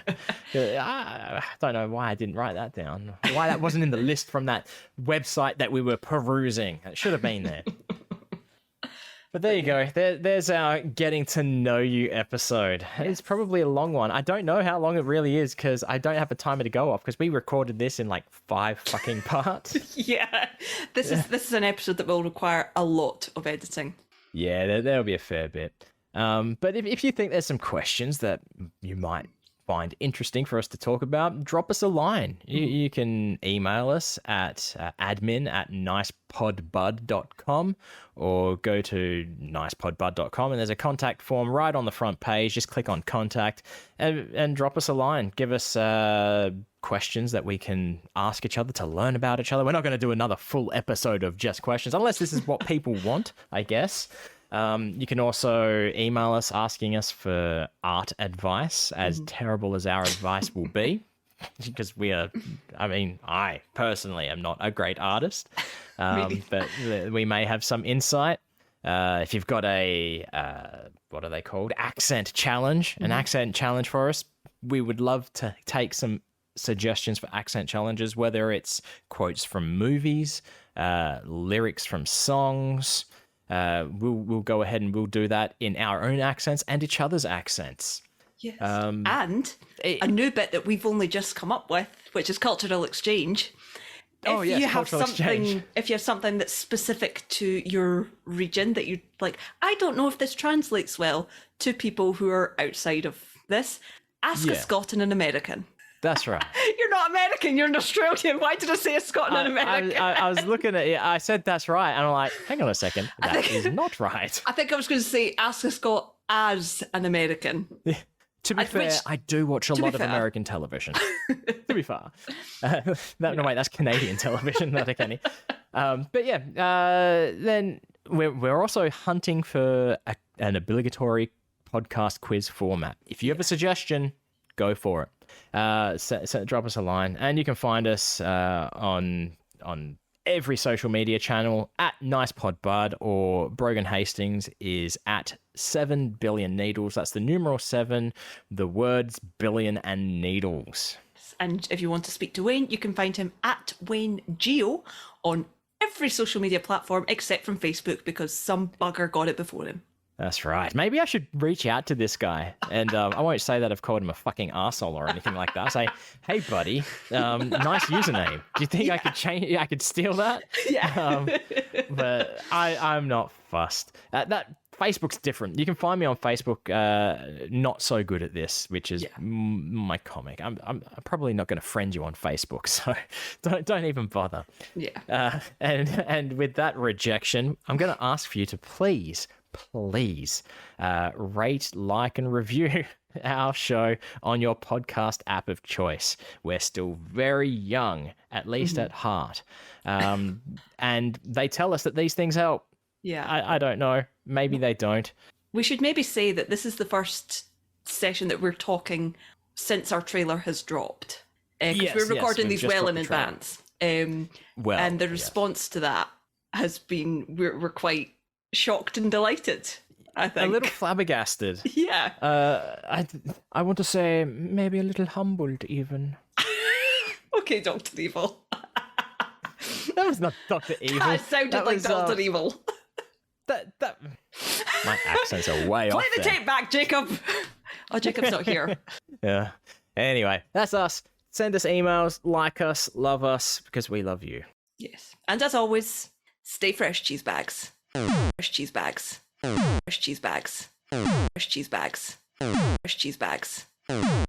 I don't know why I didn't write that down. Why that wasn't in the list from that website that we were perusing. It should have been there. But there you go. There's our getting to know you episode. It's probably a long one. I don't know how long it really is because I don't have a timer to go off because we recorded this in like 5 fucking parts. Yeah, this is an episode that will require a lot of editing. Yeah, there'll be a fair bit. But if you think there's some questions that you might find interesting for us to talk about, drop us a line. You can email us at admin@nicepodbud.com or go to nicepodbud.com and there's a contact form right on the front page. Just click on contact and drop us a line. Give us questions that we can ask each other to learn about each other. We're not going to do another full episode of just questions unless this is what people want, I guess. You can also email us asking us for art advice, as terrible as our advice will be, because I personally am not a great artist, but we may have some insight. If you've got what are they called? Accent challenge, an accent challenge for us, we would love to take some suggestions for accent challenges, whether it's quotes from movies, lyrics from songs. We'll go ahead and we'll do that in our own accents and each other's accents. Yes. And a new bit that we've only just come up with, which is cultural exchange. If you have something that's specific to your region that you like, I don't know if this translates well to people who are outside of this. Ask a Scot and an American. That's right. You're not American, you're an Australian. Why did I say a Scot and an American? I was looking at it, I said that's right, and I'm like, hang on a second, that is not right. I think I was going to say ask a Scot as an American. Yeah. To be fair, I do watch a lot of American television. To be fair. No, wait, that's Canadian television, not Kenny. But yeah, then we're also hunting for an obligatory podcast quiz format. If you have a suggestion, go for it. Drop us a line, and you can find us on every social media channel at NicePodBud, or Brogan Hastings is at 7 billion needles. That's the numeral 7, the words billion and needles. And if you want to speak to Wayne, you can find him at Wayne Geo on every social media platform except from Facebook, because some bugger got it before him. That's right. Maybe I should reach out to this guy, and I won't say that I've called him a fucking arsehole or anything like that. I'll say, hey, buddy, nice username. Do you think I could change? I could steal that? Yeah. But I'm not fussed. That Facebook's different. You can find me on Facebook. Not so good at this, which is my comic. I'm probably not going to friend you on Facebook, so don't even bother. Yeah. And with that rejection, I'm going to ask for you to please rate, like, and review our show on your podcast app of choice. We're still very young, at least at heart. And they tell us that these things help. Yeah. I don't know. Maybe they don't. We should maybe say that this is the first session that we're talking since our trailer has dropped. Because we're recording these well in advance. And the response to that has been, we're quite shocked and delighted, I think. A little flabbergasted. Yeah. I want to say maybe a little humbled even. Okay, Dr. Evil. That was not Dr. Evil. That sounded like Dr. Evil. That my accents are way off. Play the tape back, Jacob. Oh, Jacob's not here. Yeah. Anyway, that's us. Send us emails, like us, love us, because we love you. Yes. And as always, stay fresh, cheese bags. Fresh cheese bags. Fresh cheese bags. Fresh cheese bags. Fresh cheese bags. Fresh